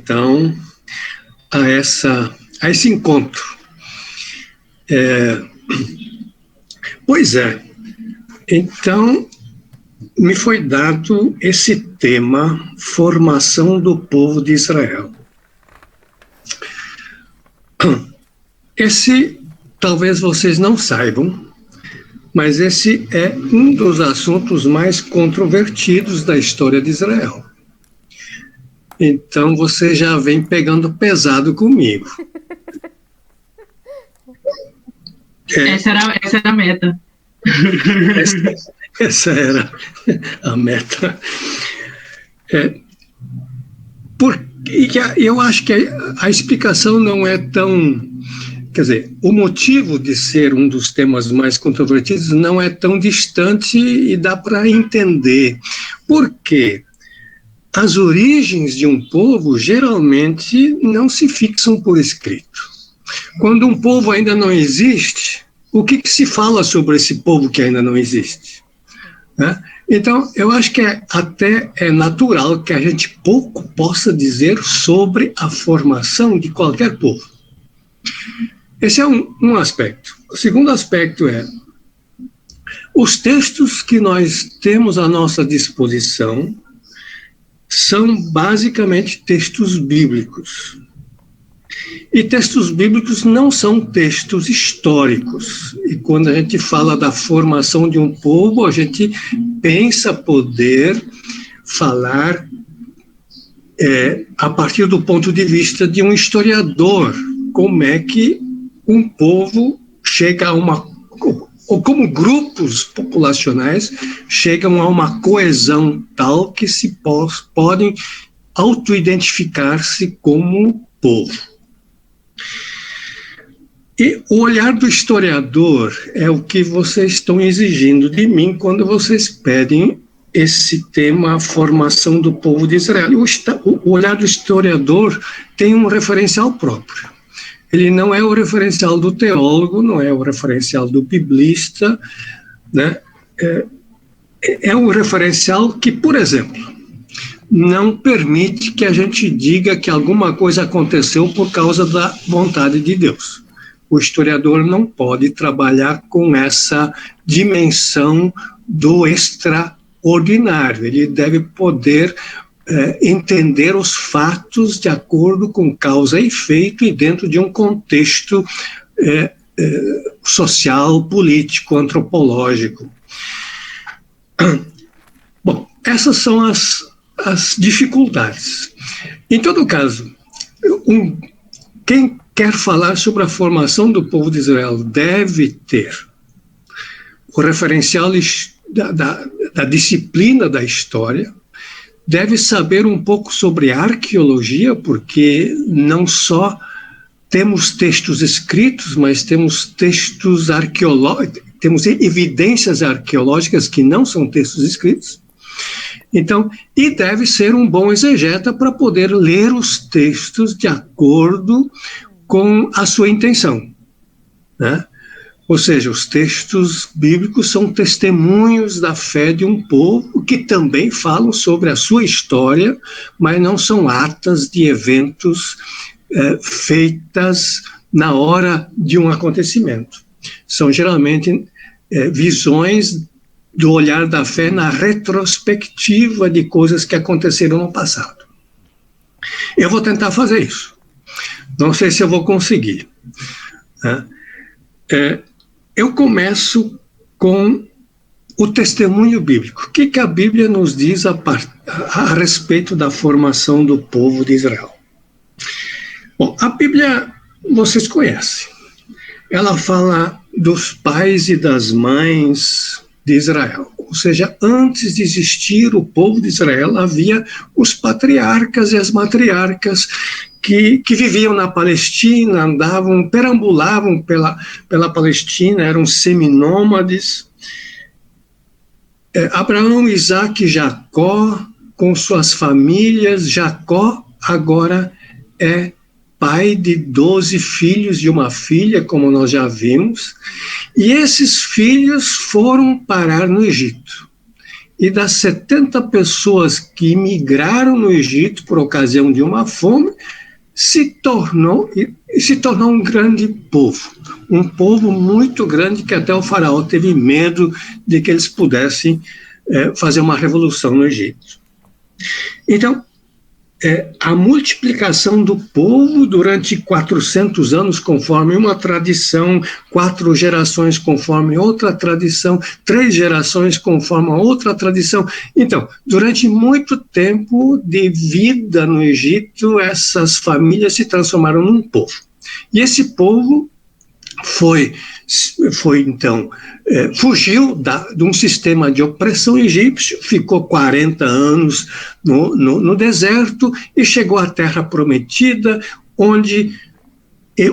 então a esse encontro. Pois é, então me foi dado esse tema, formação do povo de Israel. Esse, talvez vocês não saibam, mas esse é um dos assuntos mais controvertidos da história de Israel. Então você já vem pegando pesado comigo. Essa era a meta. Essa era a meta. Eu acho que a explicação não é tão... Quer dizer, o motivo de ser um dos temas mais controvertidos não é tão distante e dá para entender. Por quê? As origens de um povo geralmente não se fixam por escrito. Quando um povo ainda não existe, o que se fala sobre esse povo que ainda não existe? Né? Então, eu acho que até é natural que a gente pouco possa dizer sobre a formação de qualquer povo. Esse é um aspecto. O segundo aspecto é os textos que nós temos à nossa disposição são basicamente textos bíblicos. E textos bíblicos não são textos históricos. E quando a gente fala da formação de um povo, a gente pensa poder falar a partir do ponto de vista de um historiador, como é que um povo chega a uma... ou como grupos populacionais chegam a uma coesão tal que se podem auto-identificar-se como povo. E o olhar do historiador é o que vocês estão exigindo de mim quando vocês pedem esse tema, a formação do povo de Israel. O olhar do historiador tem um referencial próprio. Ele não é o referencial do teólogo, não é o referencial do biblista, né? É um referencial que, por exemplo, não permite que a gente diga que alguma coisa aconteceu por causa da vontade de Deus. O historiador não pode trabalhar com essa dimensão do extraordinário. Ele deve poder entender os fatos de acordo com causa e efeito e dentro de um contexto social, político, antropológico. Bom, essas são as dificuldades. Em todo caso, quem quer falar sobre a formação do povo de Israel deve ter o referencial da disciplina da história, deve saber um pouco sobre arqueologia, porque não só temos textos escritos, mas temos textos arqueológicos, temos evidências arqueológicas que não são textos escritos. Então, e deve ser um bom exegeta para poder ler os textos de acordo com a sua intenção, né? Ou seja, os textos bíblicos são testemunhos da fé de um povo que também falam sobre a sua história, mas não são atas de eventos feitas na hora de um acontecimento. São geralmente visões do olhar da fé na retrospectiva de coisas que aconteceram no passado. Eu vou tentar fazer isso. Não sei se eu vou conseguir, né? Eu começo com o testemunho bíblico. O que a Bíblia nos diz a respeito da formação do povo de Israel? Bom, a Bíblia vocês conhecem. Ela fala dos pais e das mães de Israel. Ou seja, antes de existir o povo de Israel, havia os patriarcas e as matriarcas que viviam na Palestina, perambulavam pela Palestina, eram seminômades. Abraão, Isaac e Jacó, com suas famílias. Jacó agora é pai de 12 filhos e uma filha, como nós já vimos, e esses filhos foram parar no Egito. e das 70 pessoas que migraram no Egito por ocasião de uma fome, se tornou um grande povo, um povo muito grande que até o faraó teve medo de que eles pudessem fazer uma revolução no Egito. Então, a multiplicação do povo durante 400 anos, conforme uma tradição, 4 gerações conforme outra tradição, 3 gerações conforme outra tradição. Então, durante muito tempo de vida no Egito, essas famílias se transformaram num povo. E esse povo então, fugiu de um sistema de opressão egípcio, ficou 40 anos no deserto e chegou à Terra Prometida, onde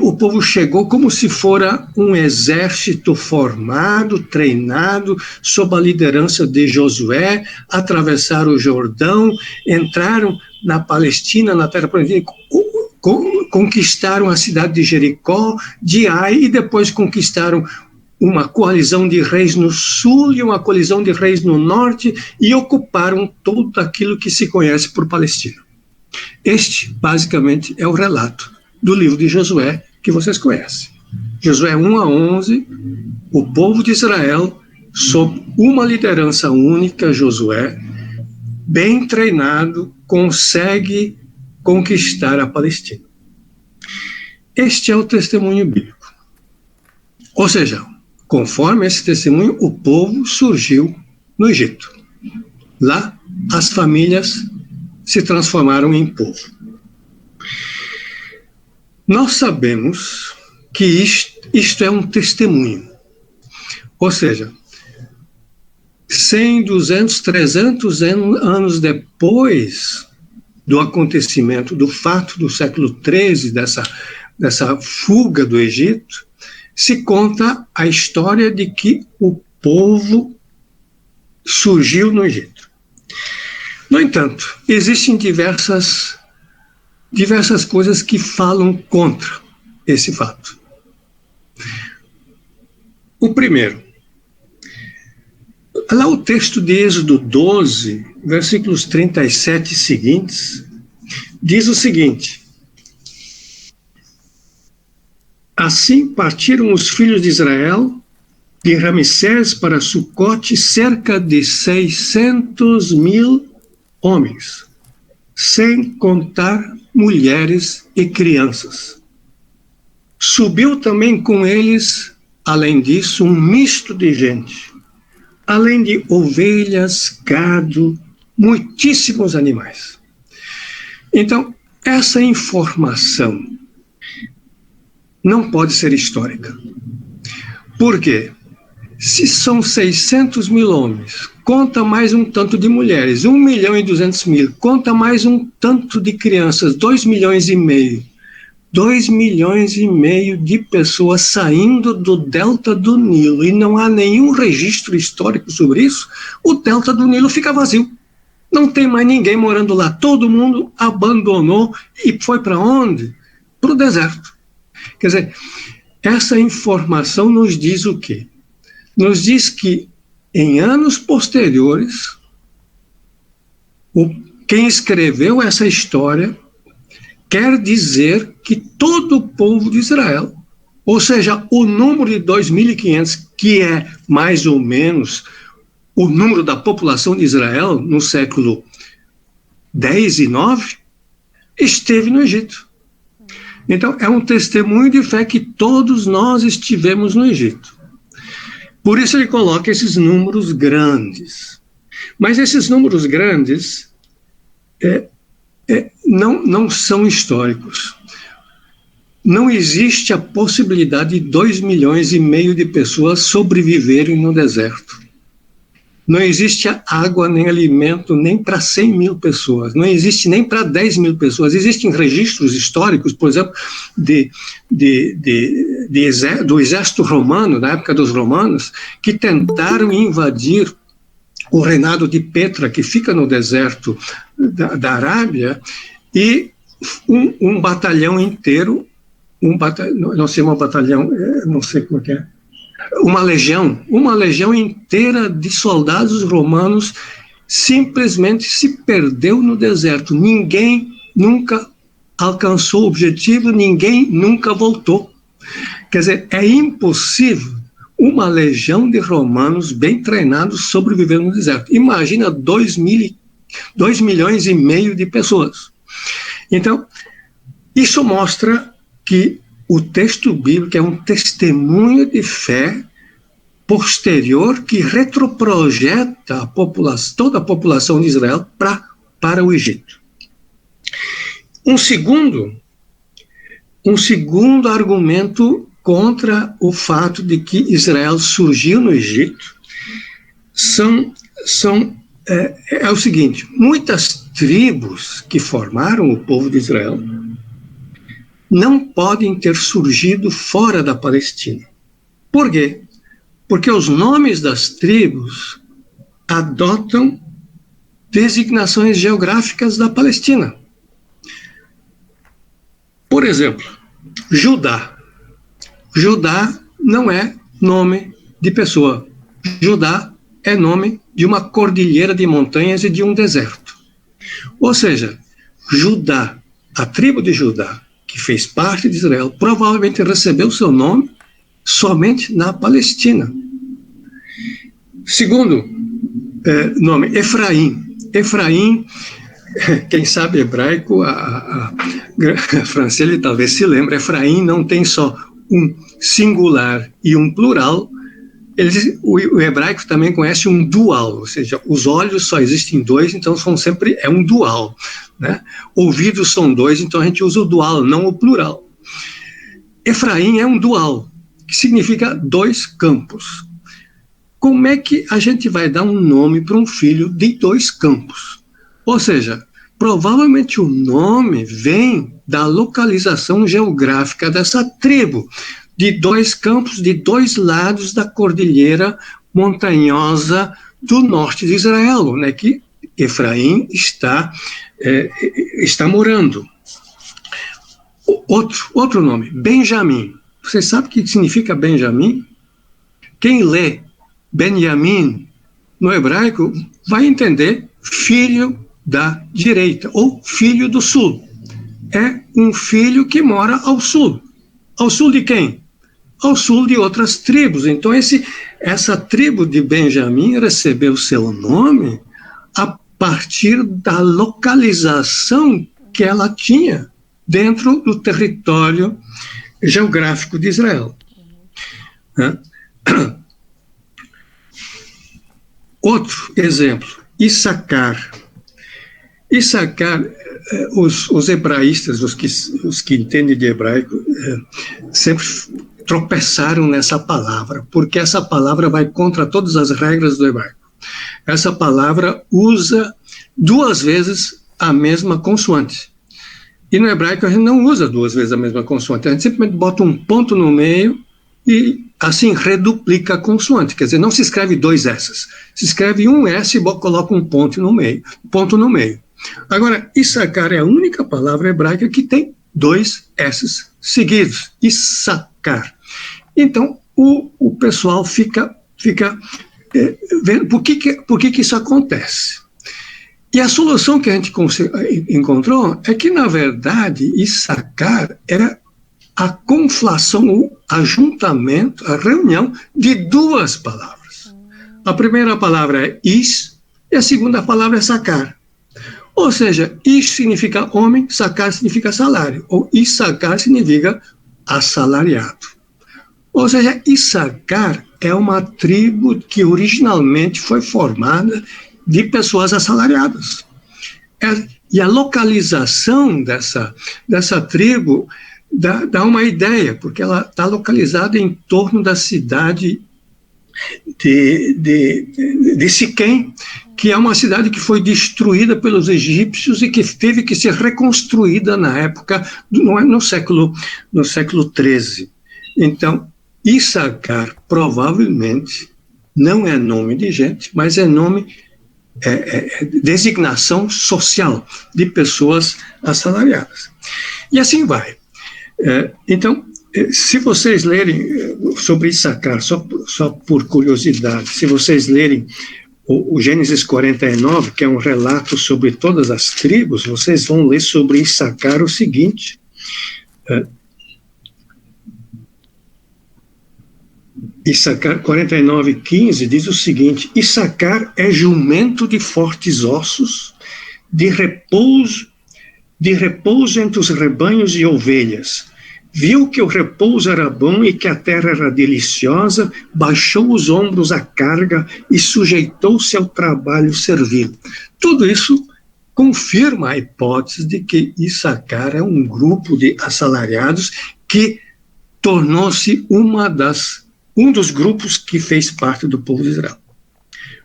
o povo chegou como se fora um exército formado, treinado, sob a liderança de Josué, atravessaram o Jordão, entraram na Palestina, na Terra Prometida, conquistaram a cidade de Jericó, de Ai, e depois conquistaram uma coalizão de reis no sul e uma coalizão de reis no norte, e ocuparam tudo aquilo que se conhece por Palestina. Este, basicamente, é o relato do livro de Josué, que vocês conhecem. Josué 1-11, o povo de Israel, sob uma liderança única, Josué, bem treinado, consegue conquistar a Palestina. Este é o testemunho bíblico. Ou seja, conforme esse testemunho, o povo surgiu no Egito. Lá, as famílias se transformaram em povo. Nós sabemos que isto é um testemunho. Ou seja, 100, 200, 300 anos depois do acontecimento, do fato do século XIII, dessa fuga do Egito, se conta a história de que o povo surgiu no Egito. No entanto, existem diversas coisas que falam contra esse fato. O primeiro, lá o texto de Êxodo 12, versículos 37 e seguintes, diz o seguinte: assim partiram os filhos de Israel de Ramsés para Sucote, cerca de 600.000 homens, sem contar mulheres e crianças. Subiu também com eles, além disso, um misto de gente, além de ovelhas, gado, muitíssimos animais. Então, essa informação não pode ser histórica. Por quê? Se são 600.000 homens, conta mais um tanto de mulheres, 1.200.000, conta mais um tanto de crianças, 2,5 milhões. 2,5 milhões de pessoas saindo do delta do Nilo, e não há nenhum registro histórico sobre isso, o delta do Nilo fica vazio. Não tem mais ninguém morando lá, todo mundo abandonou e foi para onde? Para o deserto. Quer dizer, essa informação nos diz o quê? Nos diz que, em anos posteriores, quem escreveu essa história quer dizer que todo o povo de Israel, ou seja, o número de 2.500, que é mais ou menos o número da população de Israel no século X e IX, esteve no Egito. Então, é um testemunho de fé que todos nós estivemos no Egito. Por isso ele coloca esses números grandes. Mas esses números grandes não são históricos. Não existe a possibilidade de 2,5 milhões de pessoas sobreviverem no deserto. Não existe água, nem alimento, nem para 100.000 pessoas. Não existe nem para 10.000 pessoas. Existem registros históricos, por exemplo, do exército romano, na época dos romanos, que tentaram invadir o reinado de Petra, que fica no deserto da Arábia, e um batalhão inteiro, não sei uma batalhão, não sei como é, uma legião inteira de soldados romanos simplesmente se perdeu no deserto. Ninguém nunca alcançou o objetivo, ninguém nunca voltou. Quer dizer, é impossível uma legião de romanos bem treinados sobreviver no deserto. Imagina 2,5 milhões de pessoas. Então, isso mostra que o texto bíblico é um testemunho de fé posterior que retroprojeta toda a população de Israel para o Egito. Um segundo argumento contra o fato de que Israel surgiu no Egito é o seguinte: muitas tribos que formaram o povo de Israel não podem ter surgido fora da Palestina. Por quê? Porque os nomes das tribos adotam designações geográficas da Palestina. Por exemplo, Judá. Judá não é nome de pessoa. Judá é nome de uma cordilheira de montanhas e de um deserto. Ou seja, Judá, a tribo de Judá, que fez parte de Israel, provavelmente recebeu seu nome somente na Palestina. Segundo nome, Efraim. Efraim, quem sabe hebraico, a Francine talvez se lembre, Efraim não tem só um singular e um plural, o hebraico também conhece um dual, ou seja, os olhos só existem dois, então é um dual, né? Ouvidos são dois, então a gente usa o dual, não o plural. Efraim é um dual, que significa dois campos. Como é que a gente vai dar um nome para um filho de dois campos? Ou seja, provavelmente o nome vem da localização geográfica dessa tribo, de dois campos, de dois lados da cordilheira montanhosa do norte de Israel, né, que Efraim está morando. Outro nome, Benjamim. Você sabe o que significa Benjamim? Quem lê Benjamim no hebraico vai entender filho da direita ou filho do sul. É um filho que mora ao sul. Ao sul de quem? Ao sul de outras tribos. Então essa tribo de Benjamim recebeu seu nome a partir da localização que ela tinha dentro do território geográfico de Israel. Outro exemplo, Issacar. Issacar, os hebraístas, os que entendem de hebraico, sempre tropeçaram nessa palavra, porque essa palavra vai contra todas as regras do hebraico. Essa palavra usa 2 vezes a mesma consoante. E no hebraico a gente não usa 2 vezes a mesma consoante, a gente simplesmente bota um ponto no meio e assim reduplica a consoante, quer dizer, não se escreve 2 S's, se escreve um S e coloca um ponto no meio. Agora, Issacar é a única palavra hebraica que tem 2 S's seguidos, Issacar. Então, o pessoal fica vendo por que isso acontece. E a solução que a gente encontrou é que, na verdade, Issacar é a conflação, o ajuntamento, a reunião de 2 palavras. A primeira palavra é is e a segunda palavra é sacar. Ou seja, is significa homem, sacar significa salário, ou Issacar significa assalariado. Ou seja, Issacar é uma tribo que originalmente foi formada de pessoas assalariadas. E a localização dessa tribo dá uma ideia, porque ela está localizada em torno da cidade de Siquém, que é uma cidade que foi destruída pelos egípcios e que teve que ser reconstruída na época, no século XIII. Então, Issacar provavelmente não é nome de gente, mas é designação social de pessoas assalariadas. E assim vai. Então, se vocês lerem sobre Issacar, só por curiosidade, se vocês lerem o Gênesis 49, que é um relato sobre todas as tribos, vocês vão ler sobre Issacar o seguinte. Issacar 49:15 diz o seguinte: Issacar é jumento de fortes ossos, de repouso entre os rebanhos e ovelhas. Viu que o repouso era bom e que a terra era deliciosa, baixou os ombros à carga e sujeitou-se ao trabalho servil. Tudo isso confirma a hipótese de que Issacar é um grupo de assalariados que tornou-se um dos grupos que fez parte do povo de Israel.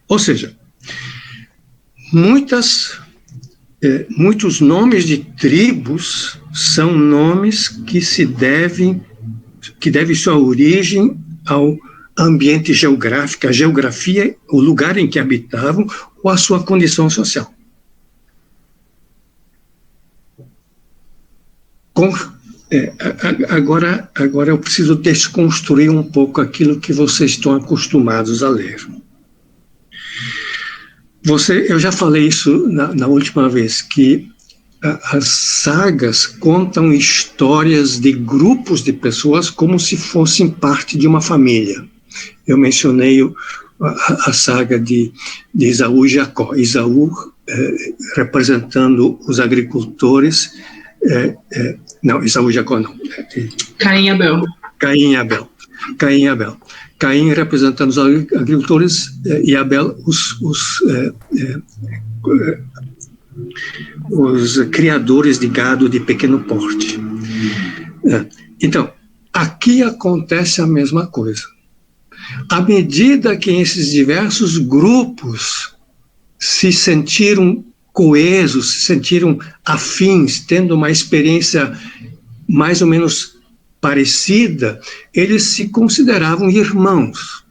Ou seja, muitos nomes de tribos são nomes que devem sua origem ao ambiente geográfico, a geografia, o lugar em que habitavam ou a sua condição social. Agora eu preciso desconstruir um pouco aquilo que vocês estão acostumados a ler. Eu já falei isso na última vez, que as sagas contam histórias de grupos de pessoas como se fossem parte de uma família. Eu mencionei a saga de Esaú e Jacó. Esaú representando os agricultores, não, Esaú e Jacó não. Caim e Abel. Caim e Abel. Caim representando os agricultores e Abel os criadores de gado de pequeno porte. Então, aqui acontece a mesma coisa. À medida que esses diversos grupos se sentiram coesos, se sentiram afins, tendo uma experiência mais ou menos parecida, eles se consideravam irmãos.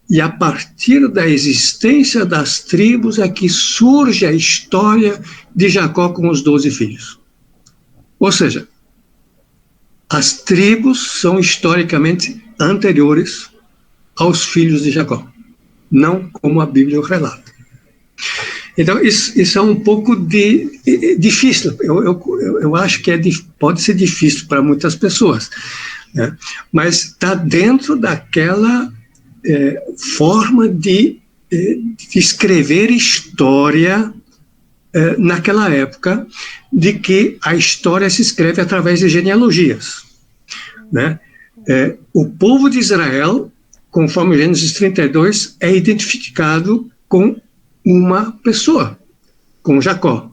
E a partir da existência das tribos é que surge a história de Jacó com os 12 filhos. Ou seja, as tribos são historicamente anteriores aos filhos de Jacó, não como a Bíblia o relata. Então, isso é um pouco difícil. Eu acho que pode ser difícil para muitas pessoas, né? Mas está dentro daquela forma de escrever história naquela época, de que a história se escreve através de genealogias, né? O povo de Israel, conforme Gênesis 32, é identificado com uma pessoa, com Jacó.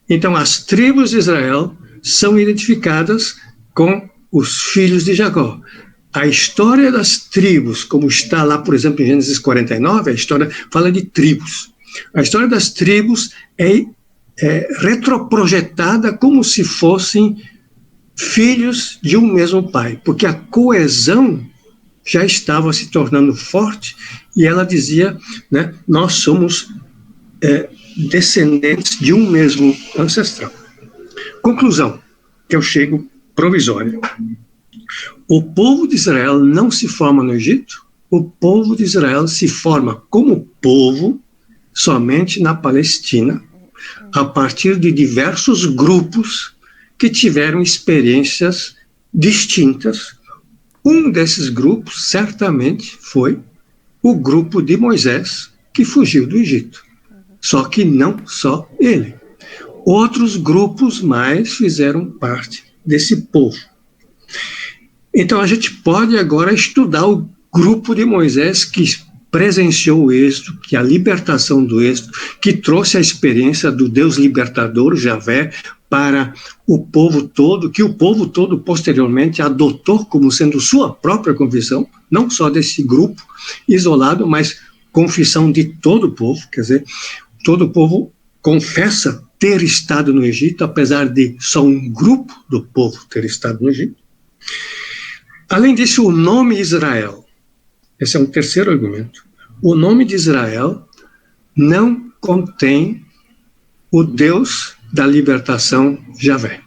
Então, as tribos de Israel são identificadas com os filhos de Jacó. A história das tribos, como está lá, por exemplo, em Gênesis 49, a história fala de tribos. A história das tribos é retroprojetada como se fossem filhos de um mesmo pai, porque a coesão já estava se tornando forte e ela dizia, né, nós somos descendentes de um mesmo ancestral. Conclusão, que eu chego provisória. O povo de Israel não se forma no Egito, o povo de Israel se forma como povo somente na Palestina, a partir de diversos grupos que tiveram experiências distintas. Um desses grupos, certamente, foi o grupo de Moisés, que fugiu do Egito. Só que não só ele. Outros grupos mais fizeram parte desse povo. Então, a gente pode agora estudar o grupo de Moisés que presenciou o êxodo, que a libertação do êxodo, que trouxe a experiência do Deus libertador, Javé, para o povo todo, que o povo todo posteriormente adotou como sendo sua própria confissão, não só desse grupo isolado, mas confissão de todo o povo, quer dizer, todo o povo confessa ter estado no Egito, apesar de só um grupo do povo ter estado no Egito. Além disso, o nome Israel, esse é um terceiro argumento, o nome de Israel não contém o Deus da libertação Javé.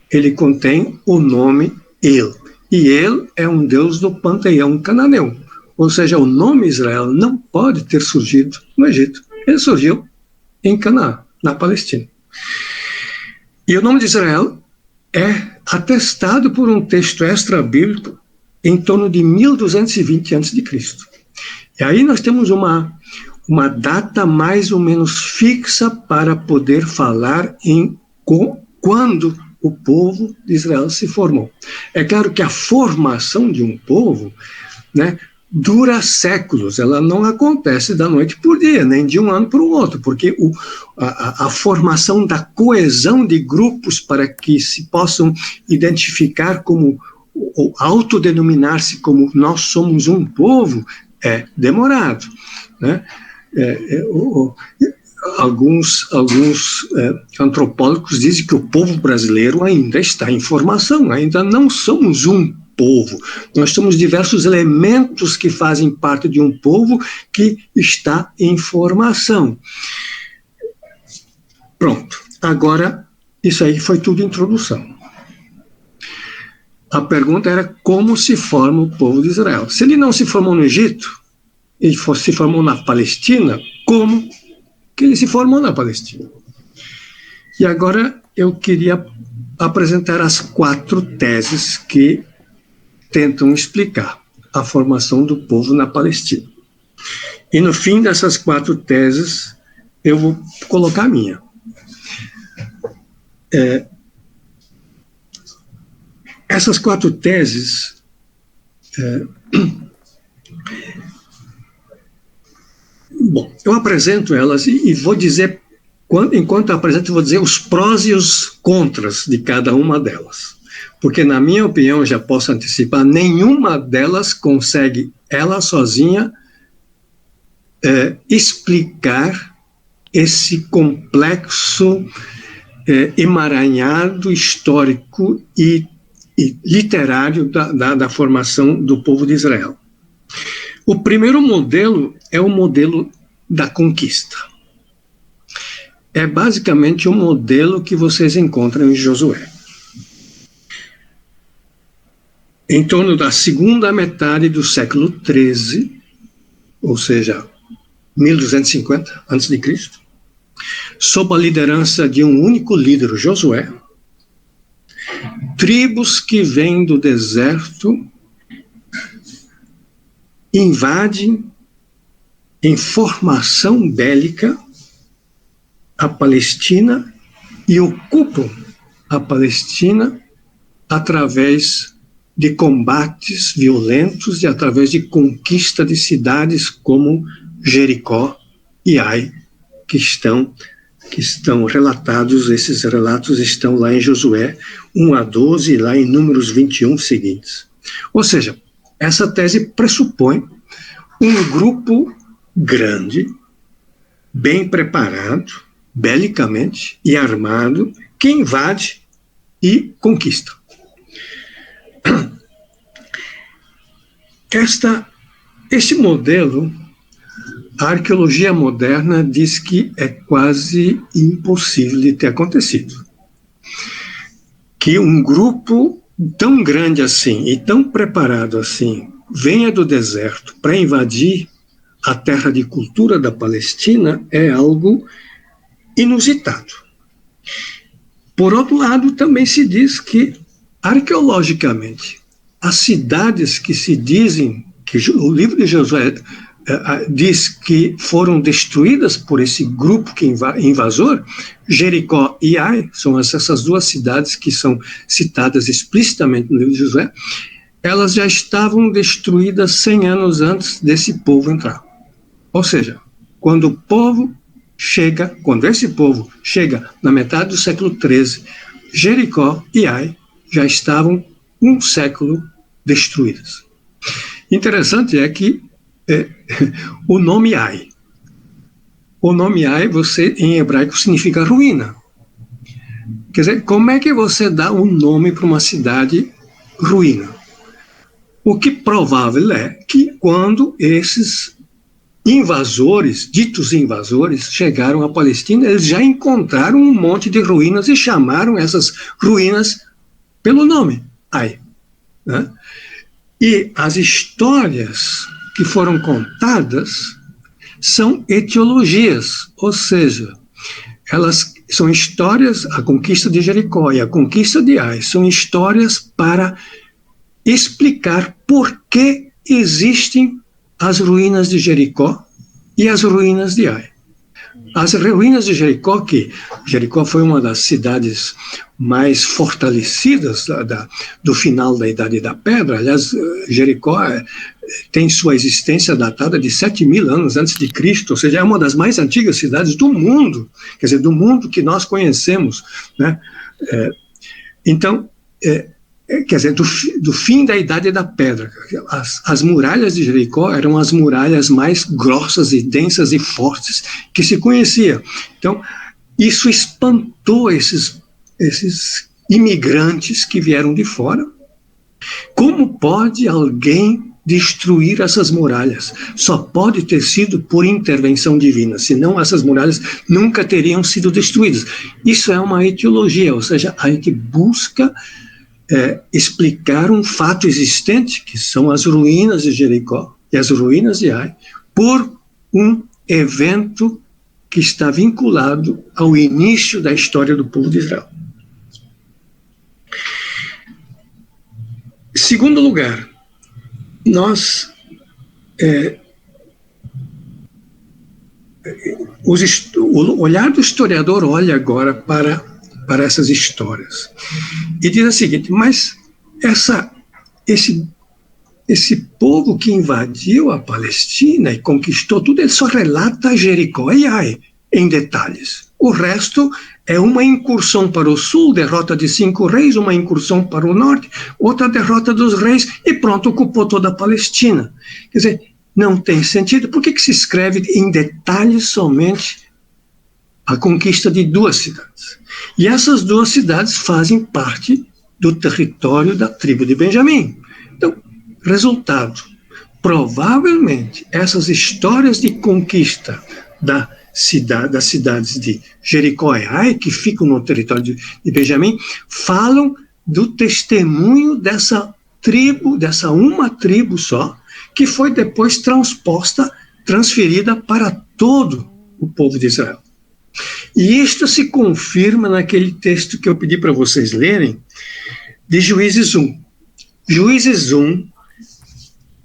Ele contém o nome El. E El é um Deus do panteão cananeu. Ou seja, o nome Israel não pode ter surgido no Egito. Ele surgiu em Canaã, na Palestina. E o nome de Israel é atestado por um texto extra-bíblico em torno de 1220 a.C. E aí nós temos uma data mais ou menos fixa para poder falar em quando o povo de Israel se formou. É claro que a formação de um povo, né, dura séculos, ela não acontece da noite para o dia, nem de um ano para o outro, porque a formação da coesão de grupos para que se possam identificar como, ou autodenominar-se como nós somos um povo, é demorado, né? Alguns antropólogos dizem que o povo brasileiro ainda está em formação, ainda não somos um povo. Nós temos diversos elementos que fazem parte de um povo que está em formação. Pronto. Agora, isso aí foi tudo introdução. A pergunta era como se forma o povo de Israel. Se ele não se formou no Egito, ele se formou na Palestina, como que ele se formou na Palestina? E agora eu queria apresentar as 4 teses que tentam explicar a formação do povo na Palestina. E no fim dessas 4 teses, eu vou colocar a minha. Essas 4 teses bom, eu apresento elas e vou dizer, enquanto eu apresento, vou dizer os prós e os contras de cada uma delas. Porque, na minha opinião, já posso antecipar, nenhuma delas consegue, ela sozinha, explicar esse complexo emaranhado histórico e literário da formação do povo de Israel. O primeiro modelo é o modelo da conquista. É basicamente o modelo que vocês encontram em Josué. Em torno da segunda metade do século XIII, ou seja, 1250 a.C., sob a liderança de um único líder, Josué, tribos que vêm do deserto invadem em formação bélica a Palestina e ocupam a Palestina através de combates violentos e através de conquista de cidades como Jericó e Ai, que estão relatados, esses relatos estão lá em Josué 1-12 e lá em Números 21 seguintes. Ou seja, essa tese pressupõe um grupo grande, bem preparado, belicamente e armado, que invade e conquista. Este modelo, a arqueologia moderna diz que é quase impossível de ter acontecido. Que um grupo tão grande assim e tão preparado assim venha do deserto para invadir a terra de cultura da Palestina é algo inusitado. Por outro lado, também se diz que, arqueologicamente, as cidades que se dizem, que o livro de Josué diz que foram destruídas por esse grupo invasor, Jericó e Ai, são essas 2 cidades que são citadas explicitamente no livro de Josué, elas já estavam destruídas 100 anos antes desse povo entrar. Ou seja, quando esse povo chega na metade do século XIII, Jericó e Ai já estavam 1 século destruídas. Interessante é que o nome Ai, em hebraico significa ruína. Quer dizer, como é que você dá um nome para uma cidade ruína? O que provável é que quando esses ditos invasores, chegaram à Palestina, eles já encontraram um monte de ruínas e chamaram essas ruínas pelo nome, Ai. Né? E as histórias que foram contadas são etiologias, ou seja, elas são histórias, a conquista de Jericó e a conquista de Ai, são histórias para explicar por que existem as ruínas de Jericó e as ruínas de Ai. As ruínas de Jericó, que Jericó foi uma das cidades mais fortalecidas do final da Idade da Pedra. Aliás, Jericó tem sua existência datada de 7.000 anos antes de Cristo, ou seja, é uma das mais antigas cidades do mundo, quer dizer, do mundo que nós conhecemos, né? Então, quer dizer, do fim da Idade da Pedra. As muralhas de Jericó eram as muralhas mais grossas e densas e fortes que se conhecia. Então, isso espantou esses imigrantes que vieram de fora. Como pode alguém destruir essas muralhas? Só pode ter sido por intervenção divina, senão essas muralhas nunca teriam sido destruídas. Isso é uma etiologia, ou seja, a gente busca explicar um fato existente, que são as ruínas de Jericó e as ruínas de Ai, por um evento que está vinculado ao início da história do povo de Israel. Segundo lugar, o olhar do historiador olha agora para essas histórias e diz o seguinte: mas esse povo que invadiu a Palestina e conquistou tudo, ele só relata Jericó e Ai em detalhes. O resto é uma incursão para o sul, derrota de 5 reis, uma incursão para o norte, outra derrota dos reis, e pronto, ocupou toda a Palestina. Quer dizer, não tem sentido. Por que se escreve em detalhes somente a conquista de 2 cidades? E essas 2 cidades fazem parte do território da tribo de Benjamim. Então, resultado, provavelmente essas histórias de conquista das cidades de Jericó e Ai, que ficam no território de Benjamim, falam do testemunho dessa tribo, dessa uma tribo só, que foi depois transferida para todo o povo de Israel. E isto se confirma naquele texto que eu pedi para vocês lerem, de Juízes 1. Juízes 1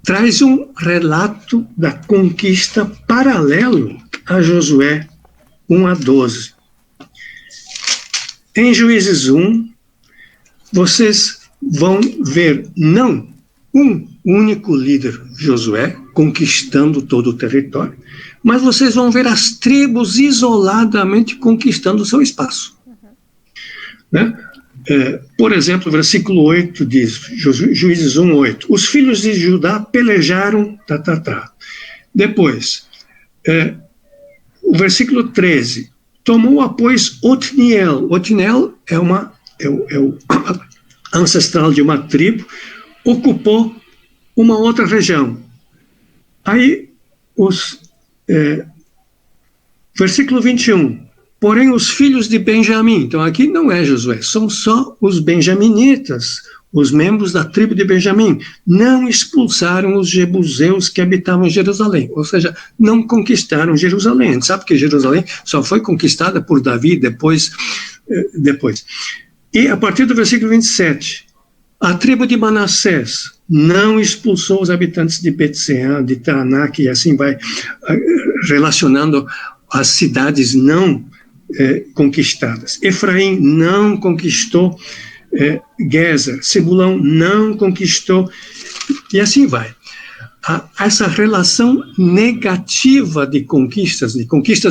traz um relato da conquista paralelo a Josué 1-12. Em Juízes 1, vocês vão ver não um único líder, Josué, conquistando todo o território, mas vocês vão ver as tribos isoladamente conquistando o seu espaço. Né? Por exemplo, o versículo 8 diz, Juízes 1:8, os filhos de Judá pelejaram, Depois, o versículo 13, tomou, pois, Otniel. Otniel é o ancestral de uma tribo, ocupou uma outra região. Aí, versículo 21, porém os filhos de Benjamim, então aqui não é Josué, são só os benjaminitas, os membros da tribo de Benjamim, não expulsaram os jebuseus que habitavam em Jerusalém, ou seja, não conquistaram Jerusalém. A gente sabe que Jerusalém só foi conquistada por Davi depois. E a partir do versículo 27, a tribo de Manassés não expulsou os habitantes de Bet-Sean, de Taanac, e assim vai relacionando as cidades não conquistadas. Efraim não conquistou Gezer, Sebulão não conquistou, e assim vai. Essa relação negativa de conquistas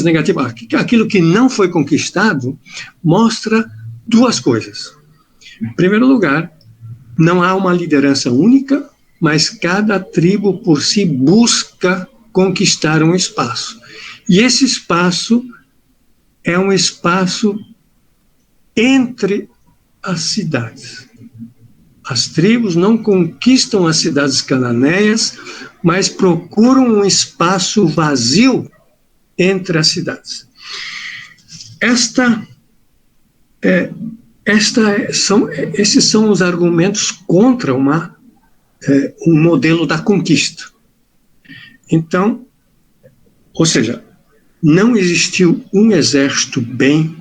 negativas, aquilo que não foi conquistado, mostra 2 coisas. Em primeiro lugar, não há uma liderança única, mas cada tribo por si busca conquistar um espaço. E esse espaço é um espaço entre as cidades. As tribos não conquistam as cidades cananeias, mas procuram um espaço vazio entre as cidades. Esses são os argumentos contra um modelo da conquista. Então, Ou seja, não existiu um exército bem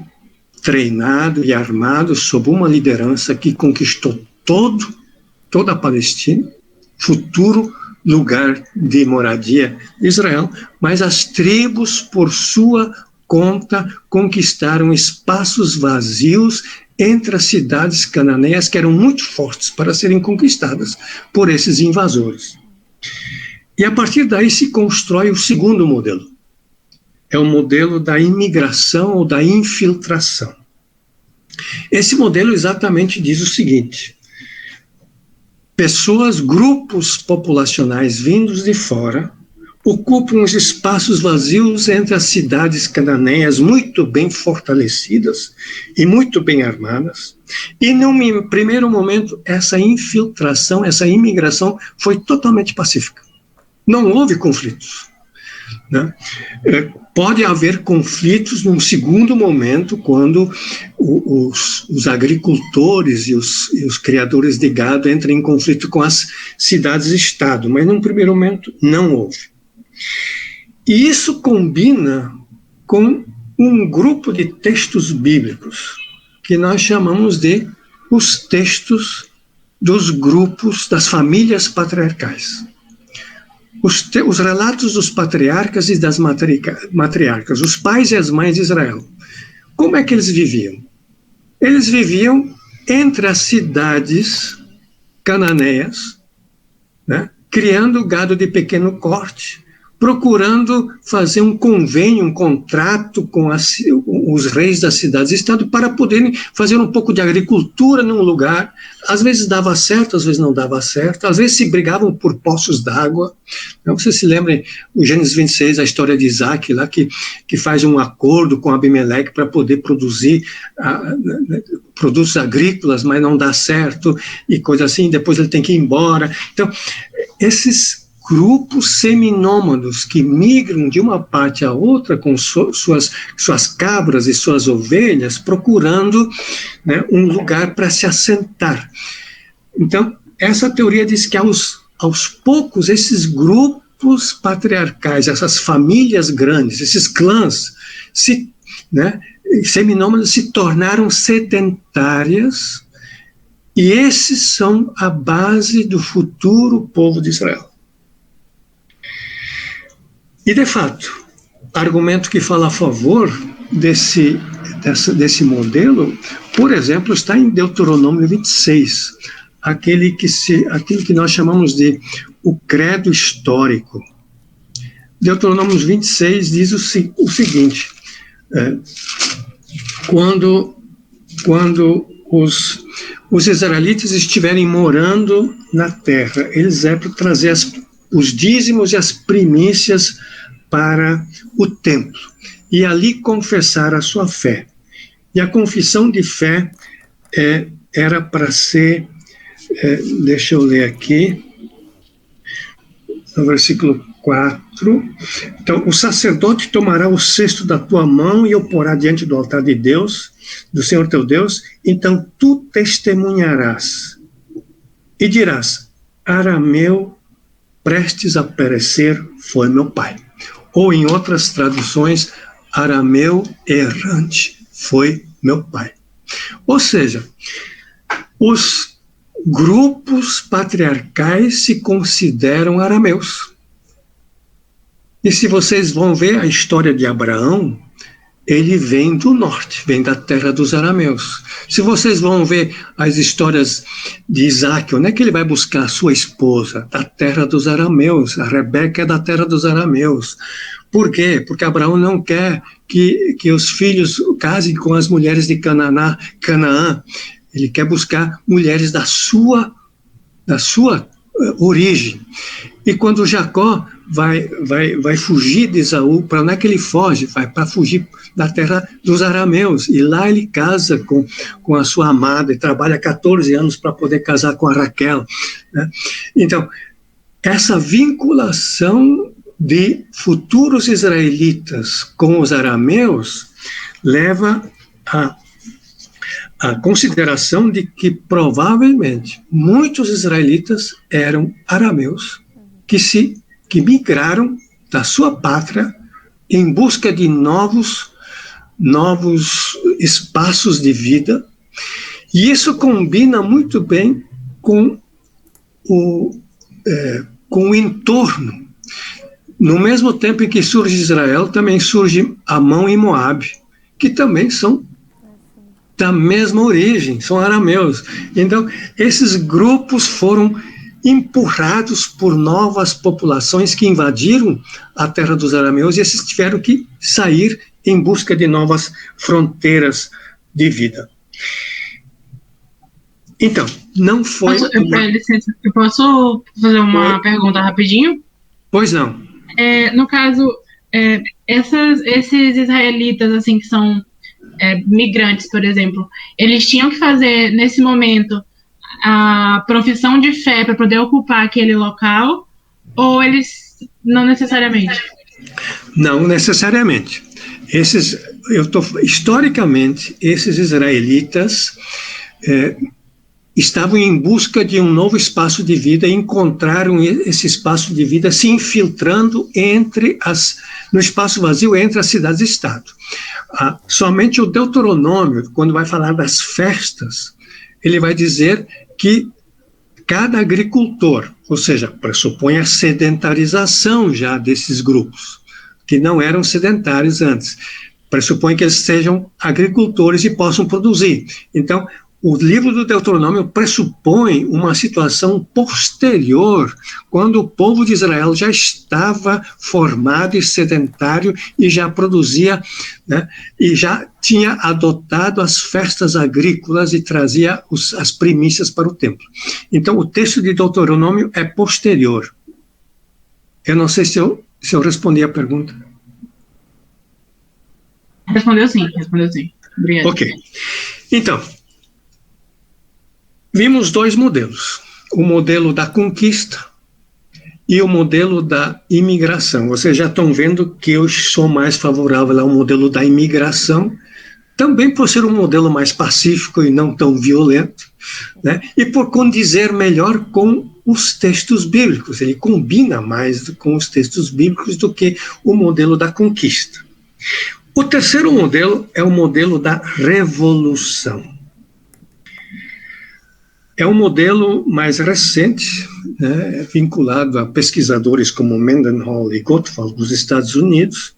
treinado e armado sob uma liderança que conquistou toda a Palestina, futuro lugar de moradia de Israel, mas as tribos, por sua conta, conquistaram espaços vazios entre as cidades cananeias que eram muito fortes para serem conquistadas por esses invasores. E a partir daí se constrói o segundo modelo. É o modelo da imigração ou da infiltração. Esse modelo exatamente diz o seguinte: pessoas, grupos populacionais vindos de fora, ocupam os espaços vazios entre as cidades cananeias muito bem fortalecidas e muito bem armadas, e num primeiro momento essa infiltração, essa imigração foi totalmente pacífica. Não houve conflitos, né? Pode haver conflitos num segundo momento, quando os agricultores e os criadores de gado entram em conflito com as cidades-estado, mas num primeiro momento não houve. E isso combina com um grupo de textos bíblicos que nós chamamos de os textos dos grupos das famílias patriarcais. Os relatos dos patriarcas e das matriarcas, os pais e as mães de Israel. Como é que eles viviam? Eles viviam entre as cidades cananeias, né, criando gado de pequeno corte, procurando fazer um convênio, um contrato com os reis das cidades-estado para poderem fazer um pouco de agricultura num lugar. Às vezes dava certo, às vezes não dava certo, às vezes se brigavam por poços d'água. Vocês se lembram, o Gênesis 26, a história de Isaac, lá que faz um acordo com Abimeleque para poder produzir produtos agrícolas, mas não dá certo, e coisa assim, depois ele tem que ir embora. Então, esses grupos seminômados que migram de uma parte a outra com suas cabras e suas ovelhas, procurando, né, um lugar para se assentar. Então, essa teoria diz que aos poucos esses grupos patriarcais, essas famílias grandes, esses clãs, seminômados se tornaram sedentárias, e esses são a base do futuro povo de Israel. E, de fato, argumento que fala a favor desse modelo, por exemplo, está em Deuteronômio 26, aquilo que nós chamamos de o credo histórico. Deuteronômio 26 diz o seguinte: quando os israelitas estiverem morando na terra, eles devem trazer os dízimos e as primícias para o templo, e ali confessar a sua fé. E a confissão de fé era para ser, deixa eu ler aqui, no versículo 4, então, o sacerdote tomará o cesto da tua mão e o porá diante do altar de Deus, do Senhor teu Deus, então tu testemunharás, e dirás: Arameu, prestes a perecer, foi meu pai. Ou, em outras traduções, arameu errante foi meu pai. Ou seja, os grupos patriarcais se consideram arameus. E se vocês vão ver a história de Abraão, ele vem do norte, vem da terra dos arameus. Se vocês vão ver as histórias de Isaac, onde é que ele vai buscar a sua esposa? Da terra dos arameus. A Rebeca é da terra dos arameus. Por quê? Porque Abraão não quer que os filhos casem com as mulheres de Canaã. Ele quer buscar mulheres da sua origem. E quando Jacó vai fugir de Esaú, para onde é que ele foge? Vai para fugir da terra dos arameus, e lá ele casa com a sua amada, e trabalha 14 anos para poder casar com a Raquel, né? Então, essa vinculação de futuros israelitas com os arameus leva a consideração de que provavelmente muitos israelitas eram arameus que migraram da sua pátria em busca de novos espaços de vida, e isso combina muito bem com o entorno. No mesmo tempo em que surge Israel, também surge Amon e Moabe, que também são da mesma origem, são arameus. Então, esses grupos foram empurrados por novas populações que invadiram a terra dos arameus, e esses tiveram que sair em busca de novas fronteiras de vida. Então, não foi... Licença, eu posso fazer uma pergunta rapidinho? Pois não. No caso, esses israelitas, assim, que são migrantes, por exemplo, eles tinham que fazer, nesse momento, a profissão de fé para poder ocupar aquele local, ou eles não necessariamente? Não necessariamente. Historicamente, esses israelitas estavam em busca de um novo espaço de vida e encontraram esse espaço de vida se infiltrando no espaço vazio entre as cidades-estado. Somente o Deuteronômio, quando vai falar das festas, ele vai dizer que cada agricultor, ou seja, pressupõe a sedentarização já desses grupos, que não eram sedentários antes, pressupõe que eles sejam agricultores e possam produzir. Então, o livro do Deuteronômio pressupõe uma situação posterior, quando o povo de Israel já estava formado e sedentário e já produzia, né, e já tinha adotado as festas agrícolas e trazia as primícias para o templo. Então, o texto de Deuteronômio é posterior. Eu não sei se eu respondi a pergunta. Respondeu sim. Obrigado. Ok. Então, vimos dois modelos, o modelo da conquista e o modelo da imigração. Vocês já estão vendo que eu sou mais favorável ao modelo da imigração, também por ser um modelo mais pacífico e não tão violento, né? E por condizer melhor com os textos bíblicos. Ele combina mais com os textos bíblicos do que o modelo da conquista. O terceiro modelo é o modelo da revolução. É um modelo mais recente, né, vinculado a pesquisadores como Mendenhall e Gottwald dos Estados Unidos.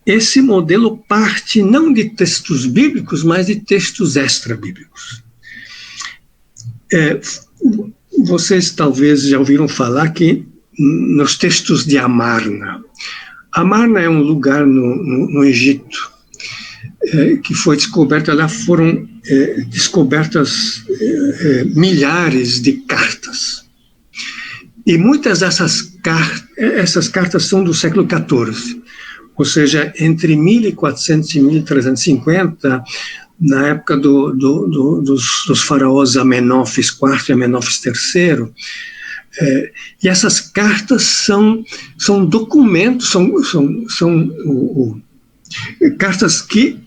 Esse modelo parte não de textos bíblicos, mas de textos extra-bíblicos. Vocês talvez já ouviram falar que nos textos de Amarna. Amarna é um lugar no Egito, que foi descoberto. Lá foram descobertas milhares de cartas. E muitas essas cartas são do século XIV, ou seja, entre 1400 e 1350, na época dos faraós Amenófis IV e Amenófis III. E essas cartas são documentos, são cartas que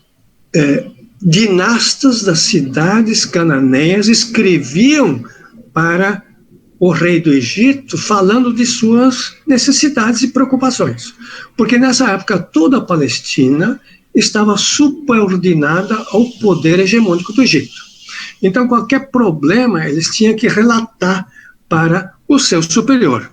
dinastas das cidades cananeias escreviam para o rei do Egito, falando de suas necessidades e preocupações. Porque nessa época toda a Palestina estava subordinada ao poder hegemônico do Egito. Então, qualquer problema eles tinham que relatar para o seu superior.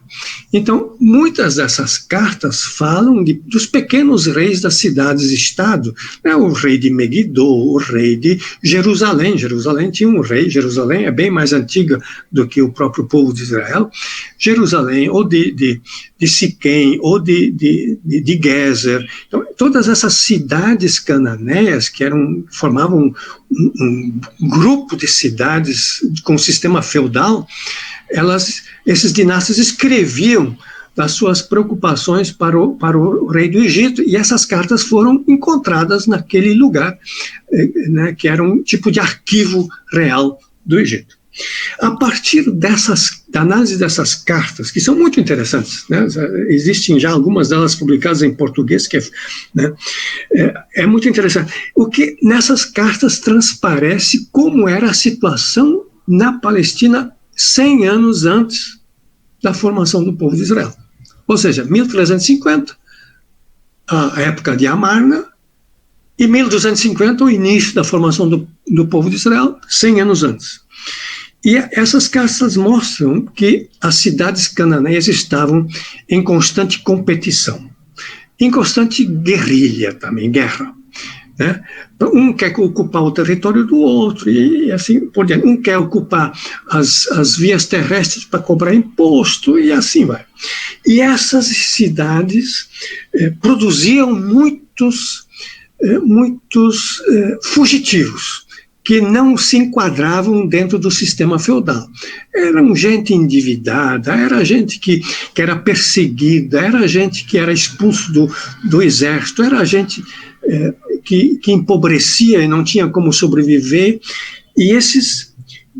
Então, muitas dessas cartas falam dos pequenos reis das cidades-estado, né? O rei de Megiddo, o rei de Jerusalém. Jerusalém tinha um rei, Jerusalém é bem mais antiga do que o próprio povo de Israel. Jerusalém, ou de Siquém, ou de Gezer. Então, todas essas cidades cananeias, que formavam um grupo de cidades com sistema feudal, esses dinastas escreviam das suas preocupações para o rei do Egito, e essas cartas foram encontradas naquele lugar, né, que era um tipo de arquivo real do Egito. A partir da análise dessas cartas, que são muito interessantes, né, existem já algumas delas publicadas em português, que é muito interessante. O que nessas cartas transparece como era a situação na Palestina 100 anos antes da formação do povo de Israel. Ou seja, 1350, a época de Amarna, e 1250, o início da formação do povo de Israel, 100 anos antes. E essas cartas mostram que as cidades cananeias estavam em constante competição, em constante guerrilha também, guerra. Né? Um quer ocupar o território do outro, e assim por diante. Um quer ocupar as vias terrestres para cobrar imposto, e assim vai. E essas cidades produziam muitos fugitivos, que não se enquadravam dentro do sistema feudal. Eram gente endividada, era gente que era perseguida, era gente que era expulso do exército, era gente que empobrecia e não tinha como sobreviver. E esses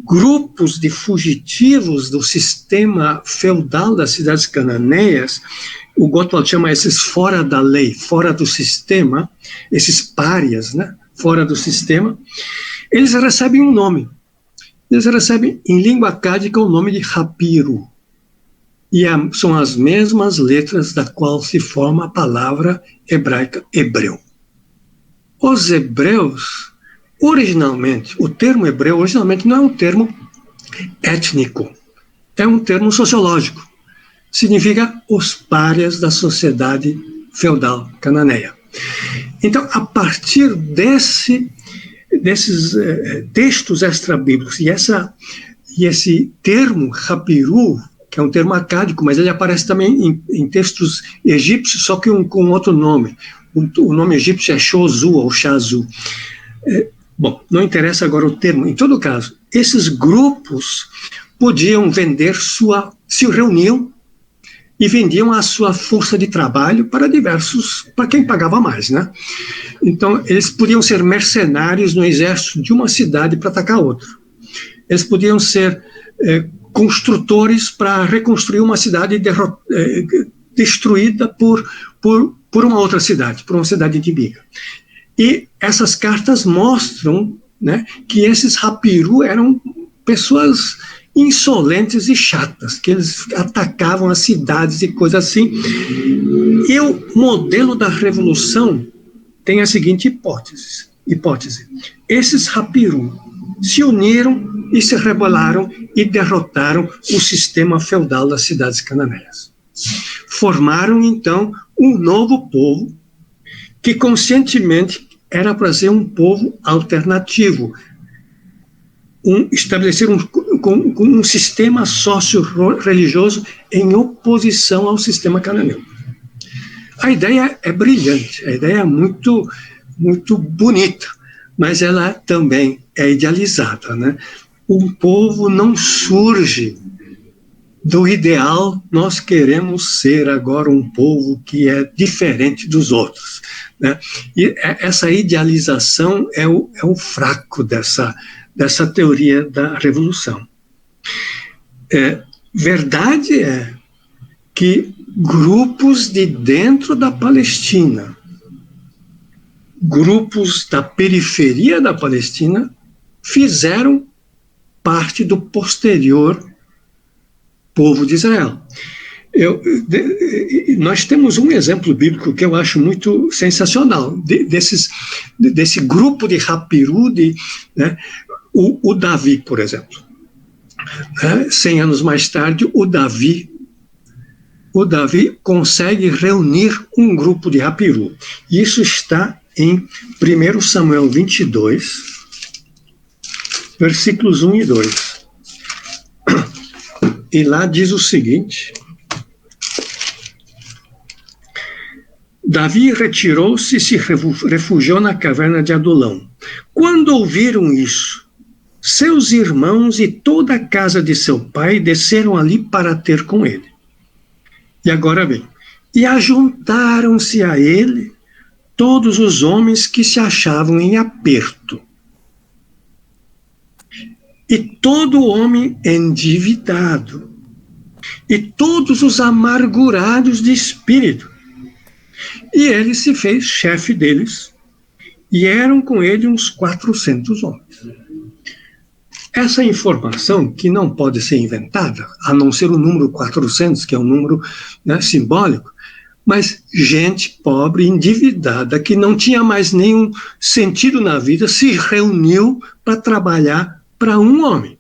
grupos de fugitivos do sistema feudal das cidades cananeias, o Gottwald chama esses fora da lei, fora do sistema, esses párias, né, fora do sistema, eles recebem um nome. Eles recebem, em língua acádica, o nome de Hapiru. E são as mesmas letras da qual se forma a palavra hebraica hebreu. Os hebreus, originalmente, o termo hebreu originalmente não é um termo étnico, é um termo sociológico. Significa os párias da sociedade feudal cananeia. Então, a partir desses textos extrabíblicos e esse termo Hapiru, que é um termo acádico, mas ele aparece também em textos egípcios, só que com outro nome. O nome egípcio é Shozu ou Shazu. Bom, não interessa agora o termo. Em todo caso, esses grupos podiam vender se reuniam e vendiam a sua força de trabalho para quem pagava mais, né? Então, eles podiam ser mercenários no exército de uma cidade para atacar outra. Eles podiam ser construtores para reconstruir uma cidade destruída por uma outra cidade, por uma cidade inimiga. E essas cartas mostram, né, que esses Hapiru eram pessoas insolentes e chatas, que eles atacavam as cidades e coisas assim. E o modelo da revolução tem a seguinte hipótese. Esses Hapiru se uniram e se rebelaram e derrotaram o sistema feudal das cidades cananeias. Formaram, então, um novo povo que conscientemente era para ser um povo alternativo, estabelecer um sistema socio-religioso em oposição ao sistema cananeu. A ideia é brilhante, a ideia é muito, muito bonita, mas ela também é idealizada, né? Um povo não surge do ideal, nós queremos ser agora um povo que é diferente dos outros, né? E essa idealização é o fraco dessa teoria da revolução. Verdade é que grupos de dentro da Palestina, grupos da periferia da Palestina, fizeram parte do posterior povo de Israel. Nós temos um exemplo bíblico que eu acho muito sensacional, desse grupo de Hapiru, né, o Davi, por exemplo. 100 anos mais tarde, o Davi consegue reunir um grupo de Hapiru. Isso está em 1 Samuel 22, versículos 1 e 2. E lá diz o seguinte: Davi retirou-se e se refugiou na caverna de Adulão. Quando ouviram isso, seus irmãos e toda a casa de seu pai desceram ali para ter com ele. E agora bem, e ajuntaram-se a ele todos os homens que se achavam em aperto, e todo homem endividado, e todos os amargurados de espírito. E ele se fez chefe deles, e eram com ele uns 400 homens. Essa informação, que não pode ser inventada, a não ser o número 400, que é um número, né, simbólico, mas gente pobre, endividada, que não tinha mais nenhum sentido na vida, se reuniu para trabalhar para um homem.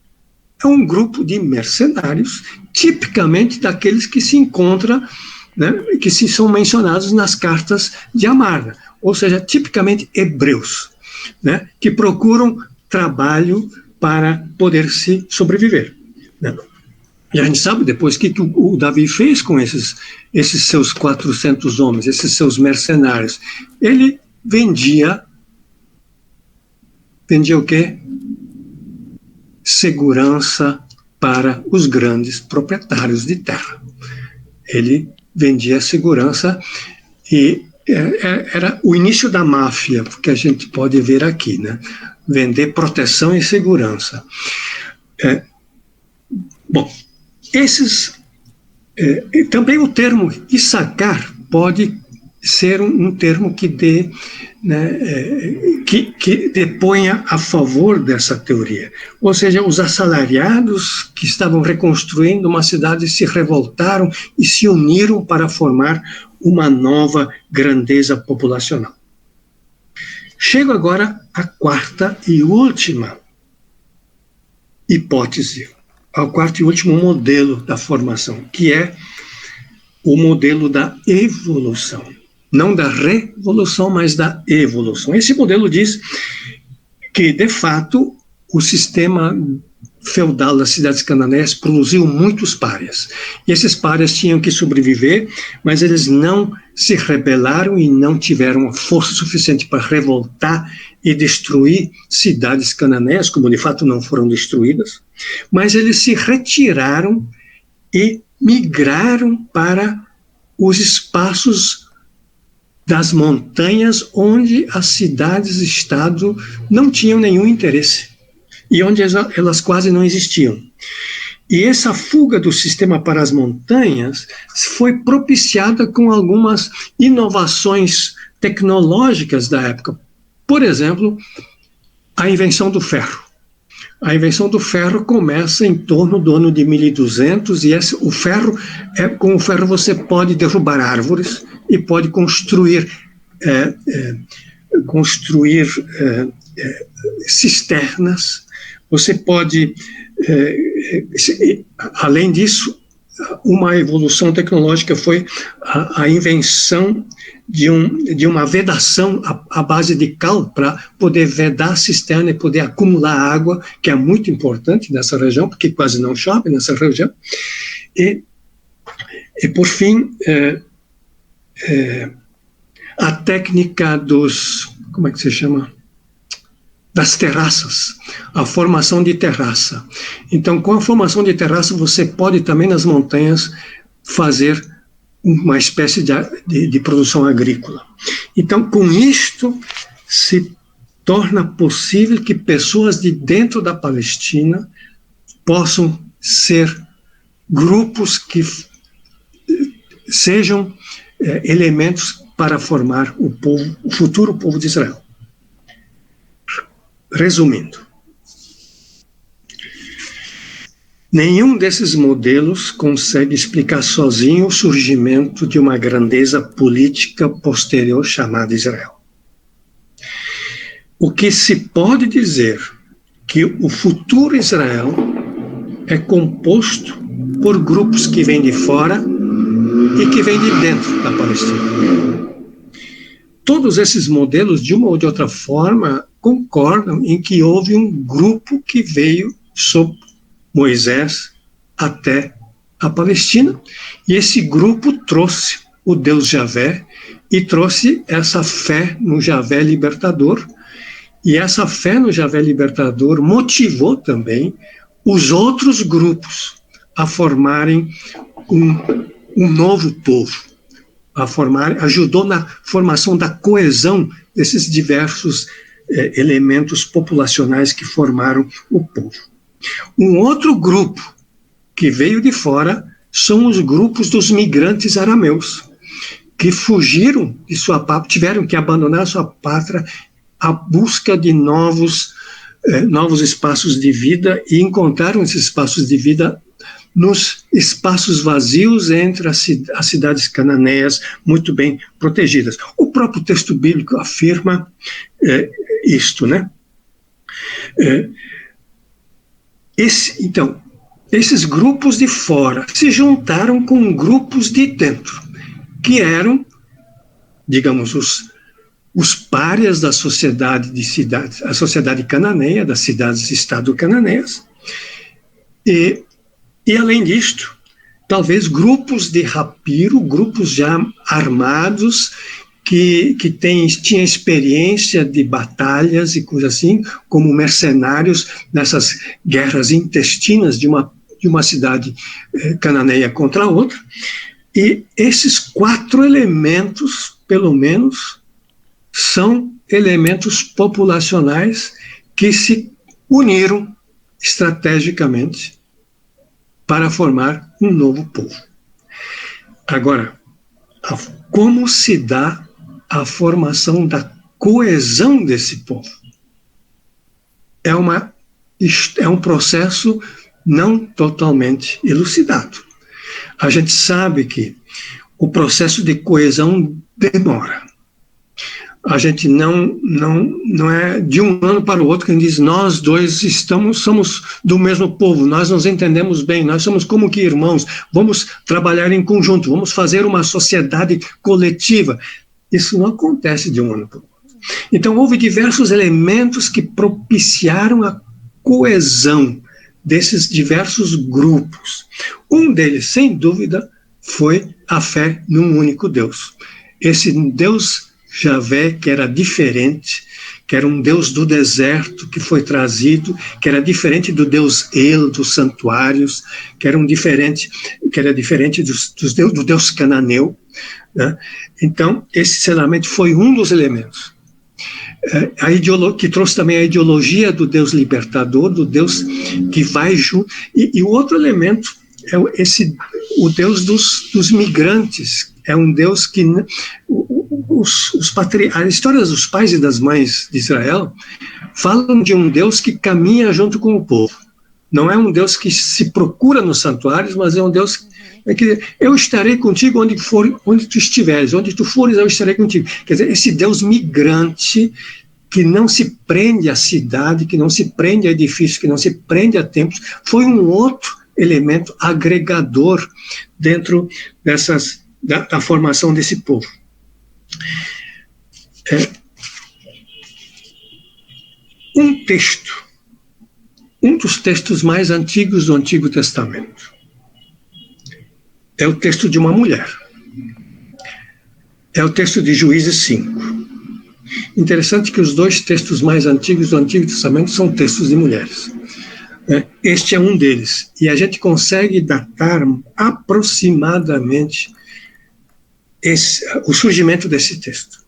É um grupo de mercenários, tipicamente daqueles que se encontram, né, que são mencionados nas cartas de Amarna, ou seja, tipicamente hebreus, né, que procuram trabalho para poder se sobreviver, né? E a gente sabe depois o que o Davi fez com esses seus 400 homens, esses seus mercenários. Ele vendia o quê? Segurança para os grandes proprietários de terra. Ele vendia segurança e era o início da máfia, que a gente pode ver aqui, né? Vender proteção e segurança. Bom, também o termo Issacar pode ser um termo que dê, né, que deponha a favor dessa teoria. Ou seja, os assalariados que estavam reconstruindo uma cidade se revoltaram e se uniram para formar uma nova grandeza populacional. Chego agora à quarta e última hipótese, ao quarto e último modelo da formação, que é o modelo da evolução. Não da revolução, mas da evolução. Esse modelo diz que, de fato, o sistema feudal das cidades cananeias produziu muitos párias. E esses párias tinham que sobreviver, mas eles não se rebelaram e não tiveram força suficiente para revoltar e destruir cidades cananeias, como de fato não foram destruídas, mas eles se retiraram e migraram para os espaços das montanhas onde as cidades-estado não tinham nenhum interesse e onde elas quase não existiam. E essa fuga do sistema para as montanhas foi propiciada com algumas inovações tecnológicas da época. Por exemplo, a invenção do ferro. A invenção do ferro começa em torno do ano de 1200 e com o ferro você pode derrubar árvores e pode construir cisternas. Você pode, além disso, uma evolução tecnológica foi a invenção de uma vedação à base de cal para poder vedar a cisterna e poder acumular água, que é muito importante nessa região, porque quase não chove nessa região. E por fim, a técnica como é que se chama? Das terraças, a formação de terraça. Então, com a formação de terraça, você pode também nas montanhas fazer uma espécie de produção agrícola. Então, com isto, se torna possível que pessoas de dentro da Palestina possam ser grupos que sejam elementos para formar o futuro povo de Israel. Resumindo, nenhum desses modelos consegue explicar sozinho o surgimento de uma grandeza política posterior chamada Israel. O que se pode dizer que o futuro Israel é composto por grupos que vêm de fora e que vêm de dentro da Palestina. Todos esses modelos, de uma ou de outra forma, concordam em que houve um grupo que veio sob Moisés até a Palestina, e esse grupo trouxe o Deus Javé e trouxe essa fé no Javé libertador, e essa fé no Javé libertador motivou também os outros grupos a formarem um novo povo, ajudou na formação da coesão desses diversos elementos populacionais que formaram o povo. Um outro grupo que veio de fora são os grupos dos migrantes arameus, que fugiram de sua pátria, tiveram que abandonar sua pátria à busca de novos espaços de vida e encontraram esses espaços de vida nos espaços vazios entre as cidades cananeias muito bem protegidas. O próprio texto bíblico afirma isto, né? Então, esses grupos de fora se juntaram com grupos de dentro, que eram, digamos, os párias da sociedade de cidades, a sociedade cananeia, das cidades-estado cananeias, e além disto, talvez grupos de rapiro, grupos já armados, que tinham experiência de batalhas e coisas assim, como mercenários nessas guerras intestinas de uma cidade cananeia contra a outra. E esses 4 elementos, pelo menos, são elementos populacionais que se uniram estrategicamente para formar um novo povo. Agora, como se dá a formação da coesão desse povo? É um processo não totalmente elucidado. A gente sabe que o processo de coesão demora. A gente não é de um ano para o outro que a gente diz, nós dois somos do mesmo povo, nós nos entendemos bem, nós somos como que irmãos, vamos trabalhar em conjunto, vamos fazer uma sociedade coletiva. Isso não acontece de um ano para o outro. Então, houve diversos elementos que propiciaram a coesão desses diversos grupos. Um deles, sem dúvida, foi a fé num único Deus. Esse Deus Javé, que era diferente, que era um Deus do deserto que foi trazido, que era diferente do Deus El, dos santuários, que era diferente do Deus cananeu, né? Então, esse sinceramente foi um dos elementos. Que trouxe também a ideologia do Deus libertador, do Deus que vai junto. E o outro elemento é o Deus dos migrantes. É um Deus que as histórias dos pais e das mães de Israel falam de um Deus que caminha junto com o povo. Não é um Deus que se procura nos santuários, mas é um Deus que eu estarei contigo onde tu estiveres, onde tu fores eu estarei contigo. Quer dizer, esse Deus migrante que não se prende à cidade, que não se prende a edifícios, que não se prende a templos, foi um outro elemento agregador dentro da formação desse povo. Um dos textos mais antigos do Antigo Testamento é o texto de uma mulher. É o texto de Juízes 5. Interessante que os 2 textos mais antigos do Antigo Testamento são textos de mulheres. Este é um deles. E a gente consegue datar aproximadamente o surgimento desse texto.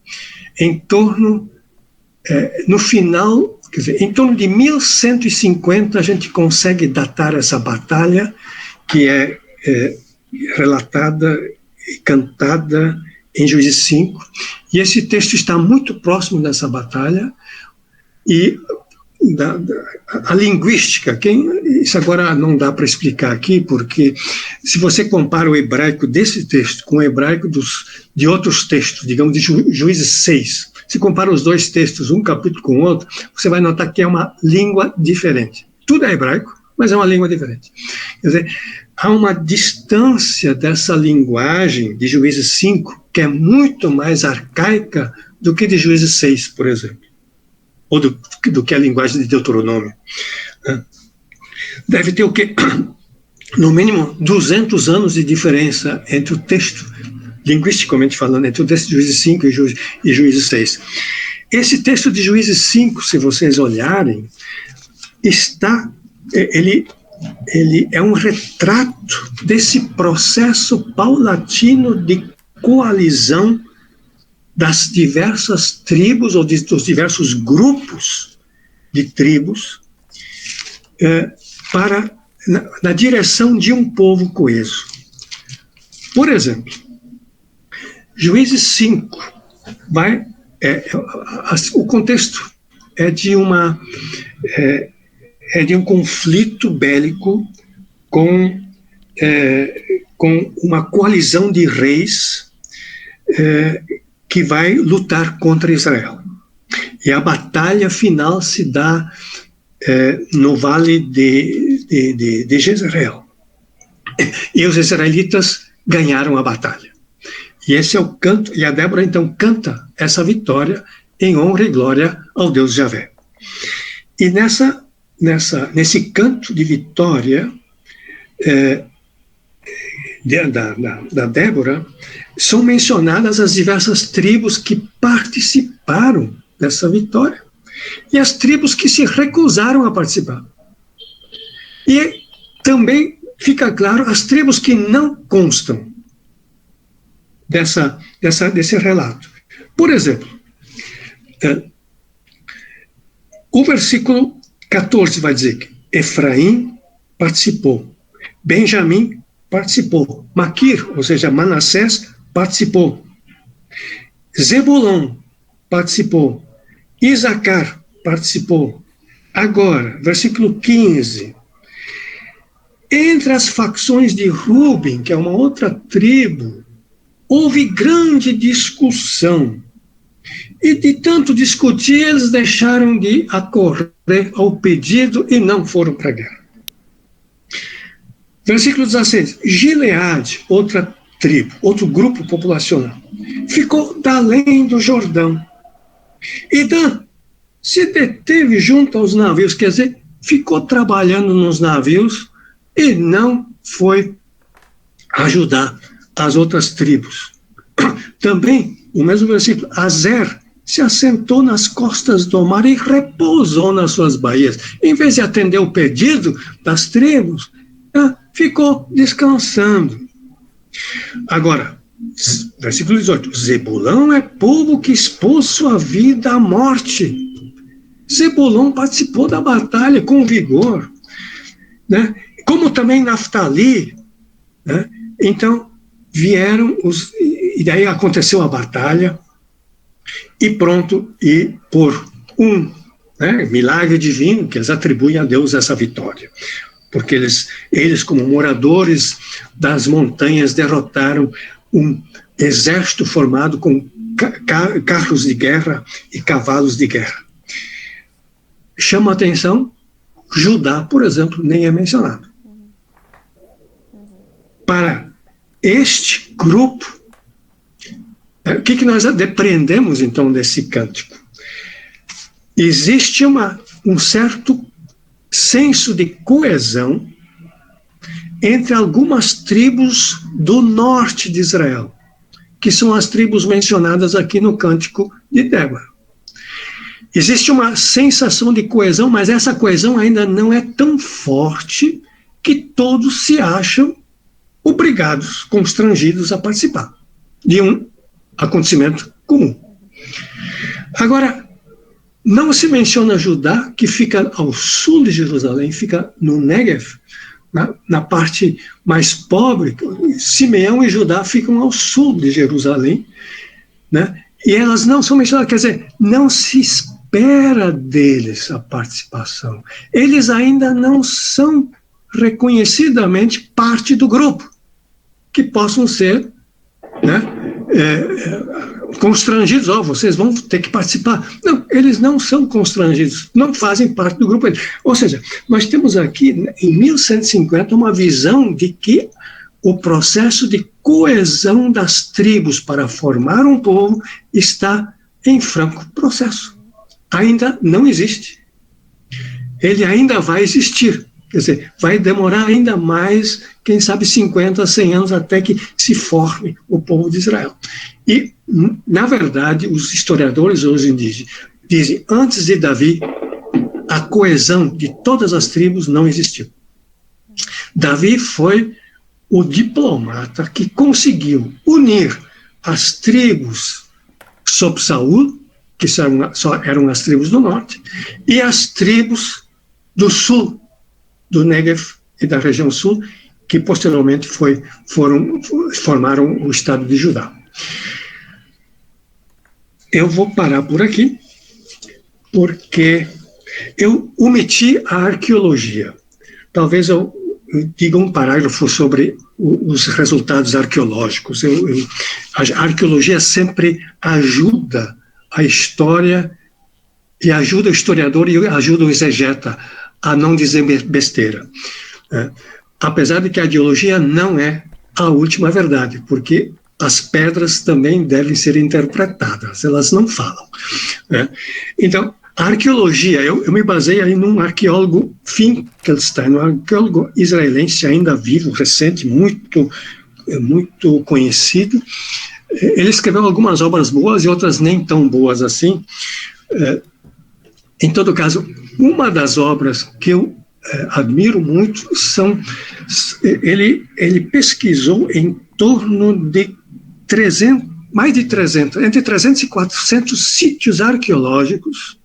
No final, quer dizer, em torno de 1150, a gente consegue datar essa batalha, que é relatada e cantada em Juízes 5, e esse texto está muito próximo dessa batalha, e a linguística, isso agora não dá para explicar aqui, porque se você compara o hebraico desse texto com o hebraico de outros textos, digamos de Juízes 6, se compara os 2 textos, um capítulo com o outro, você vai notar que é uma língua diferente. Tudo é hebraico, mas é uma língua diferente. Quer dizer, há uma distância dessa linguagem de Juízes 5 que é muito mais arcaica do que de Juízes 6, por exemplo, ou do que a linguagem de Deuteronômio. Deve ter o quê? No mínimo 200 anos de diferença entre o texto, linguisticamente falando, entre o texto de Juízes 5 e Juízes 6. Esse texto de Juízes 5, se vocês olharem, ele é um retrato desse processo paulatino de coalizão das diversas tribos, ou dos diversos grupos de tribos, na direção de um povo coeso. Por exemplo, Juízes 5 o contexto é de um conflito bélico com com uma coalizão de reis que vai lutar contra Israel. E a batalha final se dá no vale de Jezreel. E os israelitas ganharam a batalha. E esse é o canto, e a Débora então canta essa vitória em honra e glória ao Deus Javé. E nesse canto de vitória da Débora, são mencionadas as diversas tribos que participaram dessa vitória e as tribos que se recusaram a participar. E também fica claro as tribos que não constam desse relato. Por exemplo, o versículo 14 vai dizer que Efraim participou, Benjamim participou, Maquir, ou seja, Manassés, participou, Zebulon participou, Isacar participou. Agora, versículo 15, entre as facções de Ruben, que é uma outra tribo, houve grande discussão. E de tanto discutir, eles deixaram de acorrer ao pedido e não foram para a guerra. Versículo 16. Gileade, outra tribo, outro grupo populacional, ficou da além do Jordão. E Dan se deteve junto aos navios, quer dizer, ficou trabalhando nos navios e não foi ajudar as outras tribos. Também, o mesmo versículo, Azer se assentou nas costas do mar e repousou nas suas baías. Em vez de atender o pedido das tribos, ficou descansando. Agora, versículo 18, Zebulão é povo que expôs sua vida à morte. Zebulão participou da batalha com vigor, né? Como também Naftali, né? Então, vieram e daí aconteceu a batalha, e pronto, e por milagre divino, que eles atribuem a Deus essa vitória. Porque eles, como moradores das montanhas, derrotaram um exército formado com carros de guerra e cavalos de guerra. Chama a atenção, Judá, por exemplo, nem é mencionado. Para este grupo, o que nós depreendemos, então, desse cântico? Existe um certo senso de coesão entre algumas tribos do norte de Israel, que são as tribos mencionadas aqui no Cântico de Débora. Existe uma sensação de coesão, mas essa coesão ainda não é tão forte que todos se acham obrigados, constrangidos a participar de um acontecimento comum. Agora, não se menciona Judá, que fica ao sul de Jerusalém, fica no Negev, na parte mais pobre. Simeão e Judá ficam ao sul de Jerusalém, né? E elas não são mencionadas, quer dizer, não se espera deles a participação. Eles ainda não são reconhecidamente parte do grupo, que possam ser, né, constrangidos, vocês vão ter que participar. Não, eles não são constrangidos, não fazem parte do grupo. Ou seja, nós temos aqui, em 1150, uma visão de que o processo de coesão das tribos para formar um povo está em franco processo. Ainda não existe. Ele ainda vai existir. Quer dizer, vai demorar ainda mais, quem sabe 50, 100 anos, até que se forme o povo de Israel. E, na verdade, os historiadores hoje dizem, antes de Davi, a coesão de todas as tribos não existiu. Davi foi o diplomata que conseguiu unir as tribos sob Saul, que só eram as tribos do norte, e as tribos do sul, do Negev e da região sul, que posteriormente formaram o estado de Judá. Eu vou parar por aqui, porque eu omiti a arqueologia. Talvez eu diga um parágrafo sobre os resultados arqueológicos. A arqueologia sempre ajuda a história e ajuda o historiador e ajuda o exegeta a não dizer besteira. Apesar de que a arqueologia não é a última verdade, porque as pedras também devem ser interpretadas, elas não falam. Então, a arqueologia, eu me baseei aí num arqueólogo Finkelstein, um arqueólogo israelense ainda vivo, recente, muito conhecido. Ele escreveu algumas obras boas e outras nem tão boas assim. Em todo caso, uma das obras que eu admiro muito ele pesquisou em torno de entre 300 e 400 sítios arqueológicos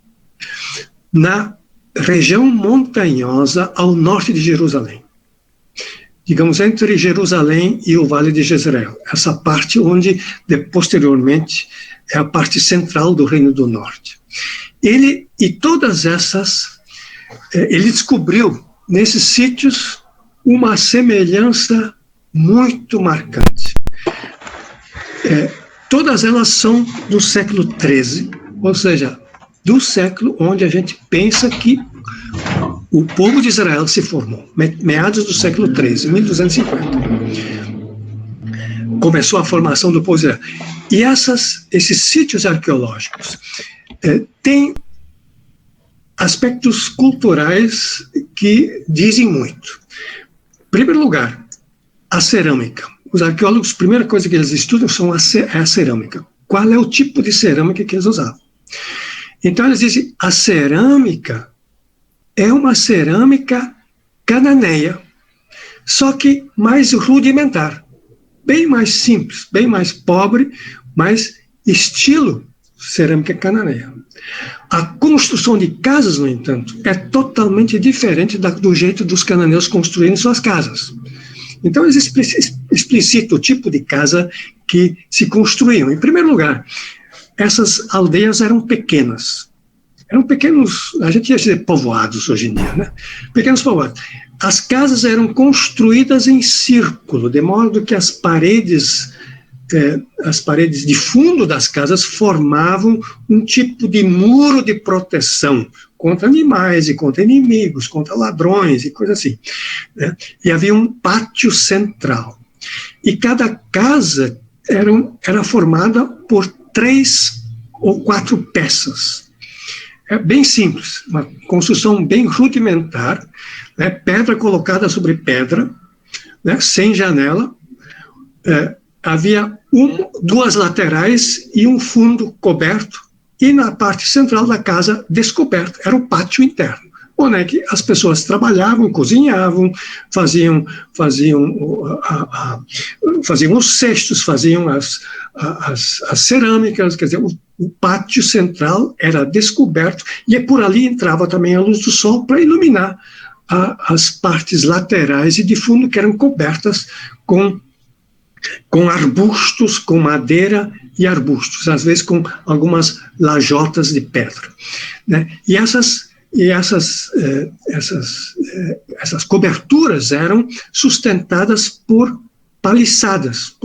na região montanhosa ao norte de Jerusalém. Digamos, entre Jerusalém e o Vale de Jezreel. Essa parte onde, posteriormente, é a parte central do Reino do Norte. Ele descobriu nesses sítios uma semelhança muito marcante. Todas elas são do século XIII, ou seja, do século onde a gente pensa que o povo de Israel se formou, meados do século XIII, 1250. Começou a formação do povo de Israel. E esses sítios arqueológicos têm aspectos culturais que dizem muito. Em primeiro lugar, a cerâmica. Os arqueólogos, a primeira coisa que eles estudam é a cerâmica. Qual é o tipo de cerâmica que eles usavam? Então, eles dizem, a cerâmica é uma cerâmica cananeia, só que mais rudimentar, bem mais simples, bem mais pobre, mas estilo cerâmica cananeia. A construção de casas, no entanto, é totalmente diferente do jeito dos cananeus construírem suas casas. Então, eles explicitam o tipo de casa que se construíam. Em primeiro lugar, essas aldeias eram pequenas. Eram pequenos, a gente ia dizer povoados hoje em dia, né? Pequenos povoados. As casas eram construídas em círculo, de modo que as paredes de fundo das casas formavam um tipo de muro de proteção contra animais e contra inimigos, contra ladrões e coisa assim, né? E havia um pátio central. E cada casa era formada por 3 ou 4 peças. É bem simples, uma construção bem rudimentar, né? Pedra colocada sobre pedra, né? Sem janela. Havia 2 laterais e um fundo coberto, e na parte central da casa descoberto, era o pátio interno, onde as pessoas trabalhavam, cozinhavam, faziam os cestos, faziam as cerâmicas, quer dizer, o pátio central era descoberto, e por ali entrava também a luz do sol para iluminar as partes laterais e de fundo que eram cobertas com arbustos, com madeira e arbustos, às vezes com algumas lajotas de pedra, né? E essas coberturas eram sustentadas por paliçadas,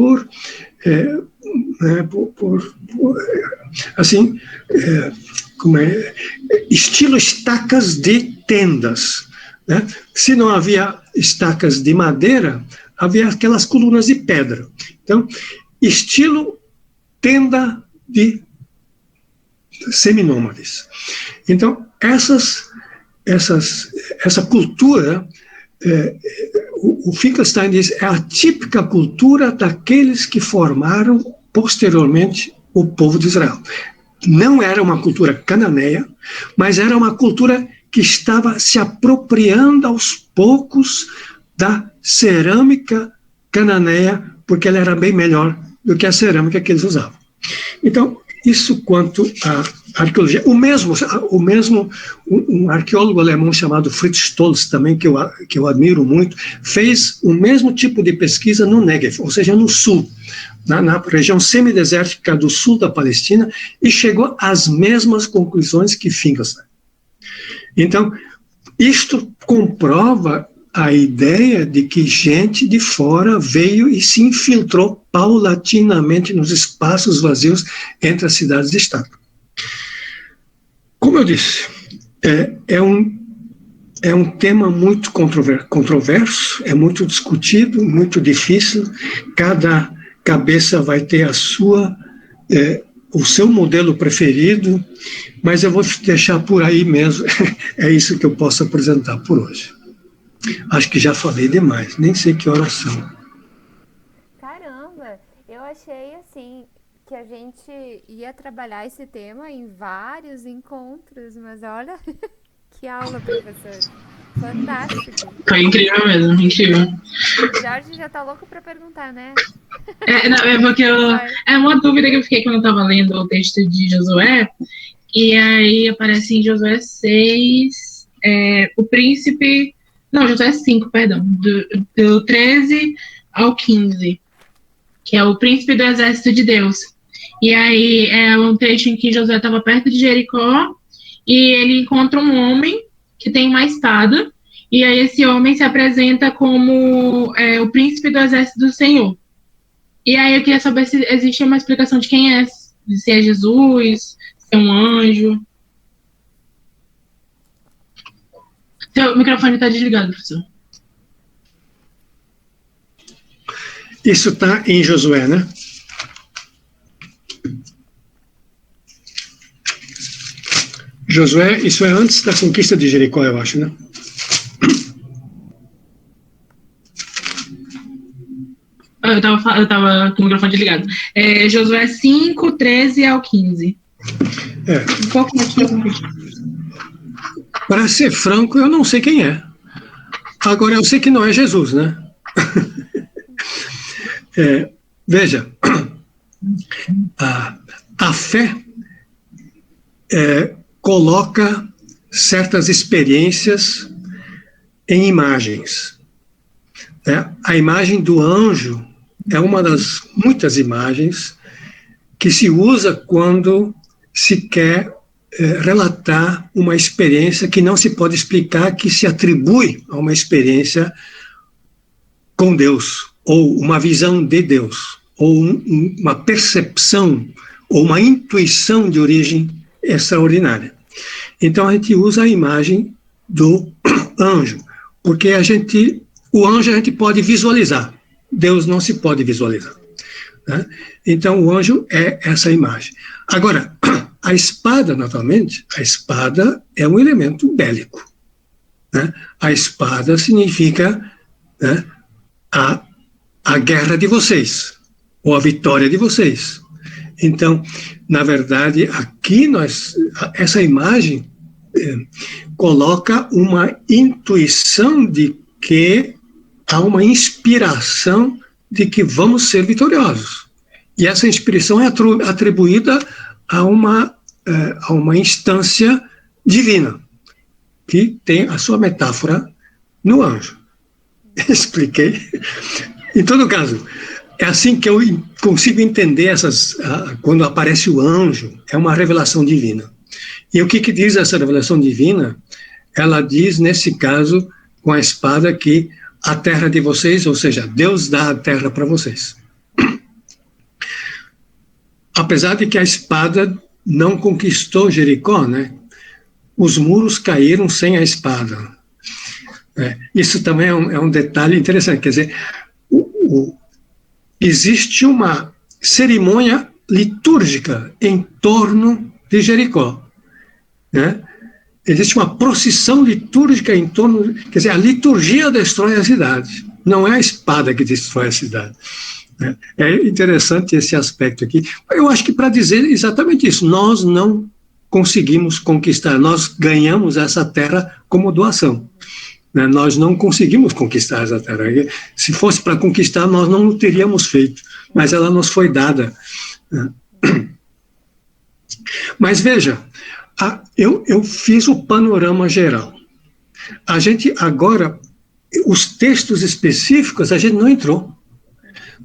estilo estacas de tendas, né? Se não havia estacas de madeira, havia aquelas colunas de pedra. Então, estilo tenda de seminômades. Então, essa cultura, o Finkelstein diz, é a típica cultura daqueles que formaram posteriormente o povo de Israel. Não era uma cultura cananeia, mas era uma cultura que estava se apropriando aos poucos da cerâmica cananeia, porque ela era bem melhor do que a cerâmica que eles usavam. Então, isso quanto à arqueologia. Um arqueólogo alemão chamado Fritz Stolz, também, que eu admiro muito, fez o mesmo tipo de pesquisa no Negev, ou seja, no sul, na região semidesértica do sul da Palestina, e chegou às mesmas conclusões que Finkelstein. Então, isto comprova a ideia de que gente de fora veio e se infiltrou paulatinamente nos espaços vazios entre as cidades de Estado. Como eu disse, é um tema muito controverso, é muito discutido, muito difícil. Cada cabeça vai ter o seu modelo preferido, mas eu vou deixar por aí mesmo. É isso que eu posso apresentar por hoje. Acho que já falei demais, nem sei que horas são. Caramba, eu achei assim que a gente ia trabalhar esse tema em vários encontros, mas olha, que aula, professor. Fantástico. Foi incrível mesmo, incrível. O Jorge já tá louco pra perguntar, né? Porque é uma dúvida que eu fiquei quando eu tava lendo o texto de Josué, e aí aparece em Josué 6, o príncipe... Não, Josué 5, perdão, do 13 ao 15, que é o príncipe do exército de Deus. E aí é um trecho em que Josué estava perto de Jericó, e ele encontra um homem que tem uma espada, e aí esse homem se apresenta como o príncipe do exército do Senhor. E aí eu queria saber se existe uma explicação de quem é, se é Jesus, se é um anjo. Seu microfone está desligado, professor. Isso está em Josué, né? Josué, isso é antes da conquista de Jericó, eu acho, né? Eu tava com o microfone desligado. Josué 5, 13 ao 15. Um pouco mais de... Para ser franco, eu não sei quem é. Agora, eu sei que não é Jesus, né? Veja, a fé coloca certas experiências em imagens. A imagem do anjo é uma das muitas imagens que se usa quando se quer relatar uma experiência que não se pode explicar, que se atribui a uma experiência com Deus, ou uma visão de Deus, ou uma percepção, ou uma intuição de origem extraordinária. Então a gente usa a imagem do anjo, porque o anjo a gente pode visualizar, Deus não se pode visualizar, né? Então o anjo é essa imagem. Agora, a espada, naturalmente, a espada é um elemento bélico, né? A espada significa, né, a guerra de vocês, ou a vitória de vocês. Então, na verdade, aqui essa imagem coloca uma intuição de que há uma inspiração de que vamos ser vitoriosos. E essa inspiração é atribuída a uma instância divina, que tem a sua metáfora no anjo. Expliquei? Em todo caso, é assim que eu consigo entender quando aparece o anjo, é uma revelação divina. E o que diz essa revelação divina? Ela diz, nesse caso, com a espada, que a terra de vocês, ou seja, Deus dá a terra para vocês. Apesar de que a espada não conquistou Jericó, né? Os muros caíram sem a espada. Isso também é um detalhe interessante, quer dizer, existe uma cerimônia litúrgica em torno de Jericó, né? Existe uma procissão litúrgica em torno, quer dizer, a liturgia destrói a cidade, não é a espada que destrói a cidade. É interessante esse aspecto aqui. Eu acho que para dizer exatamente isso, nós não conseguimos conquistar, nós ganhamos essa terra como doação. Nós não conseguimos conquistar essa terra. Se fosse para conquistar, nós não o teríamos feito, mas ela nos foi dada. Mas veja, eu fiz o panorama geral. A gente agora, os textos específicos, a gente não entrou,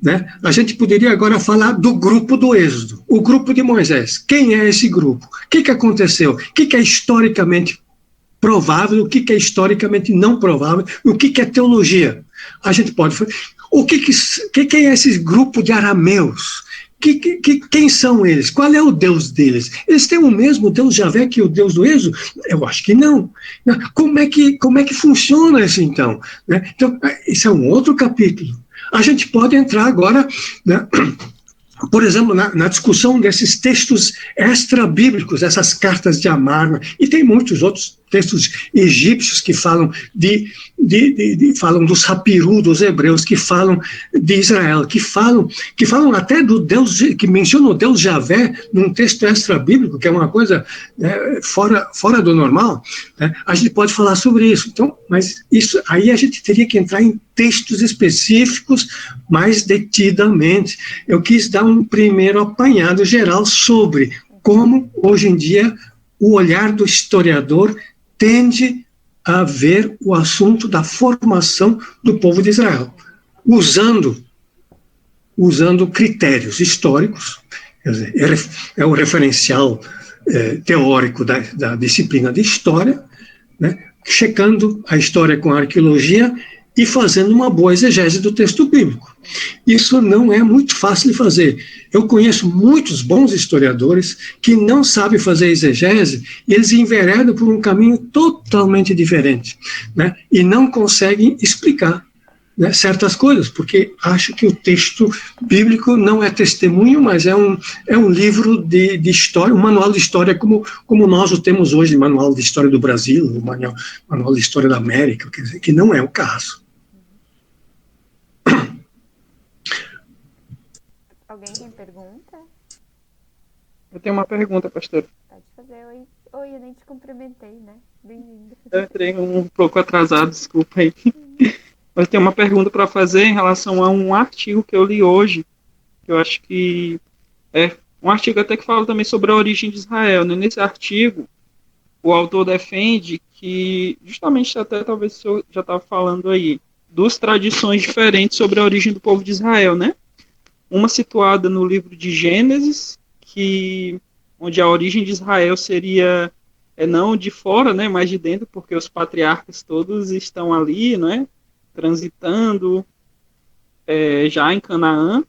né? A gente poderia agora falar do grupo do Êxodo, o grupo de Moisés. Quem é esse grupo? O que aconteceu? O que é historicamente provável, o que é historicamente não provável, o que é teologia. A gente pode falar, o que é esse grupo de arameus? Quem são eles? Qual é o Deus deles? Eles têm o mesmo Deus Javé que o Deus do Êxodo? Eu acho que não. Como é que funciona isso, então? Então, isso é um outro capítulo. A gente pode entrar agora, né, por exemplo, na discussão desses textos extra-bíblicos, essas cartas de Amarna, e tem muitos outros textos egípcios que falam falam dos Hapiru, dos hebreus, que falam de Israel, que falam até do Deus, que mencionam o Deus Javé num texto extra-bíblico, que é uma coisa fora do normal, né? A gente pode falar sobre isso. Então, mas isso aí a gente teria que entrar em textos específicos mais detidamente. Eu quis dar um primeiro apanhado geral sobre como, hoje em dia, o olhar do historiador tende a ver o assunto da formação do povo de Israel, usando critérios históricos, quer dizer, é o referencial teórico da disciplina de história, né, checando a história com a arqueologia e fazendo uma boa exegese do texto bíblico. Isso não é muito fácil de fazer. Eu conheço muitos bons historiadores que não sabem fazer exegese e eles enveredam por um caminho totalmente diferente, né? E não conseguem explicar, né, certas coisas, porque acham que o texto bíblico não é testemunho, mas é um livro de história, um manual de história como nós o temos hoje, manual de história do Brasil, o manual de história da América, quer dizer, que não é o caso. Alguém tem pergunta? Eu tenho uma pergunta, pastor. Pode fazer. Oi, eu nem te cumprimentei, né? Bem-vindo. Eu entrei um pouco atrasado, desculpa aí. Mas tem uma pergunta para fazer em relação a um artigo que eu li hoje, que eu acho que é um artigo até que fala também sobre a origem de Israel, né? Nesse artigo, o autor defende que, justamente até talvez o senhor já estava falando aí, duas tradições diferentes sobre a origem do povo de Israel, né? Uma situada no livro de Gênesis, onde a origem de Israel seria não de fora, né, mas de dentro, porque os patriarcas todos estão ali, né, transitando já em Canaã.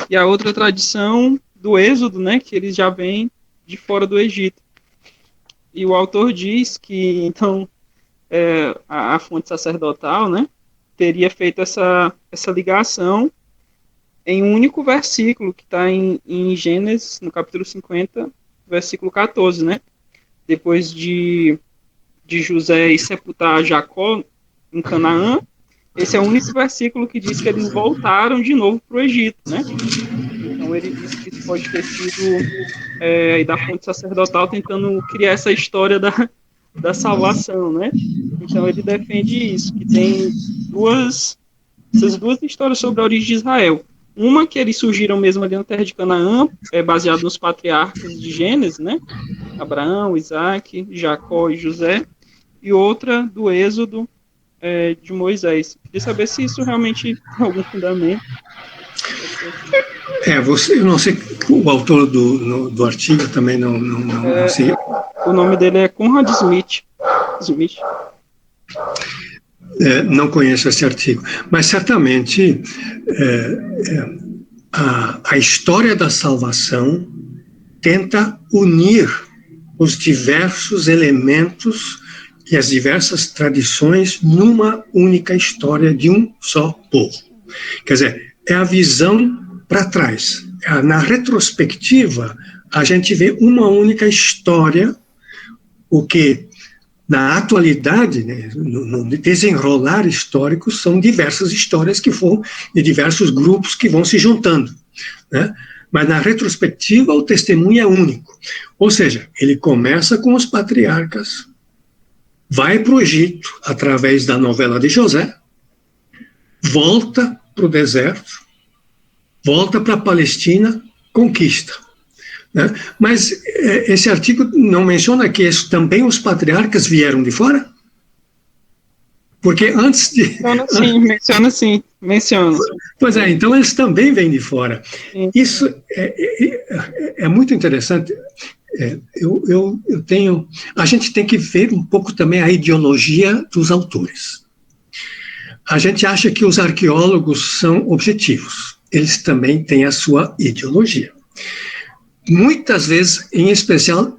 E a outra tradição do Êxodo, né, que eles já vêm de fora do Egito. E o autor diz que, então, a fonte sacerdotal, né, teria feito essa ligação em um único versículo, que está em Gênesis, no capítulo 50, versículo 14, né? Depois de José ir sepultar Jacó em Canaã, esse é o único versículo que diz que eles voltaram de novo para o Egito, né? Então ele diz que isso pode ter sido da fonte sacerdotal tentando criar essa história da salvação, né? Então ele defende isso, que tem essas duas histórias sobre a origem de Israel. Uma que eles surgiram mesmo ali na terra de Canaã, baseado nos patriarcas de Gênesis, né? Abraão, Isaac, Jacó e José. E outra do Êxodo de Moisés. Queria saber se isso realmente tem algum fundamento. Eu não sei, o autor do artigo também não sei. O nome dele é Conrad Smith. Não conheço esse artigo, mas certamente a história da salvação tenta unir os diversos elementos e as diversas tradições numa única história de um só povo. Quer dizer, é a visão para trás. Na retrospectiva, a gente vê uma única história, o que na atualidade, né, no desenrolar histórico, são diversas histórias que vão, de diversos grupos que vão se juntando, né? Mas na retrospectiva o testemunho é único. Ou seja, ele começa com os patriarcas, vai para o Egito através da novela de José, volta para o deserto, volta para a Palestina, conquista. Né? Mas esse artigo não menciona que também os patriarcas vieram de fora? Porque antes de... Menciona. Pois é, então eles também vêm de fora. Sim. Isso é muito interessante. A gente tem que ver um pouco também a ideologia dos autores. A gente acha que os arqueólogos são objetivos. Eles também têm a sua ideologia. Muitas vezes, em especial,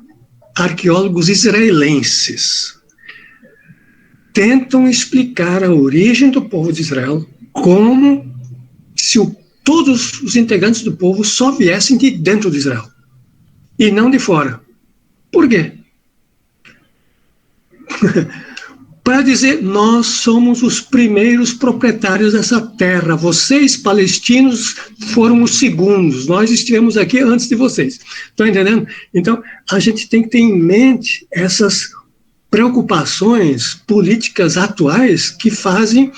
arqueólogos israelenses tentam explicar a origem do povo de Israel como se todos os integrantes do povo só viessem de dentro de Israel e não de fora. Por quê? Para dizer, nós somos os primeiros proprietários dessa terra, vocês, palestinos, foram os segundos, nós estivemos aqui antes de vocês. Estão entendendo? Então, a gente tem que ter em mente essas preocupações políticas atuais que fazem,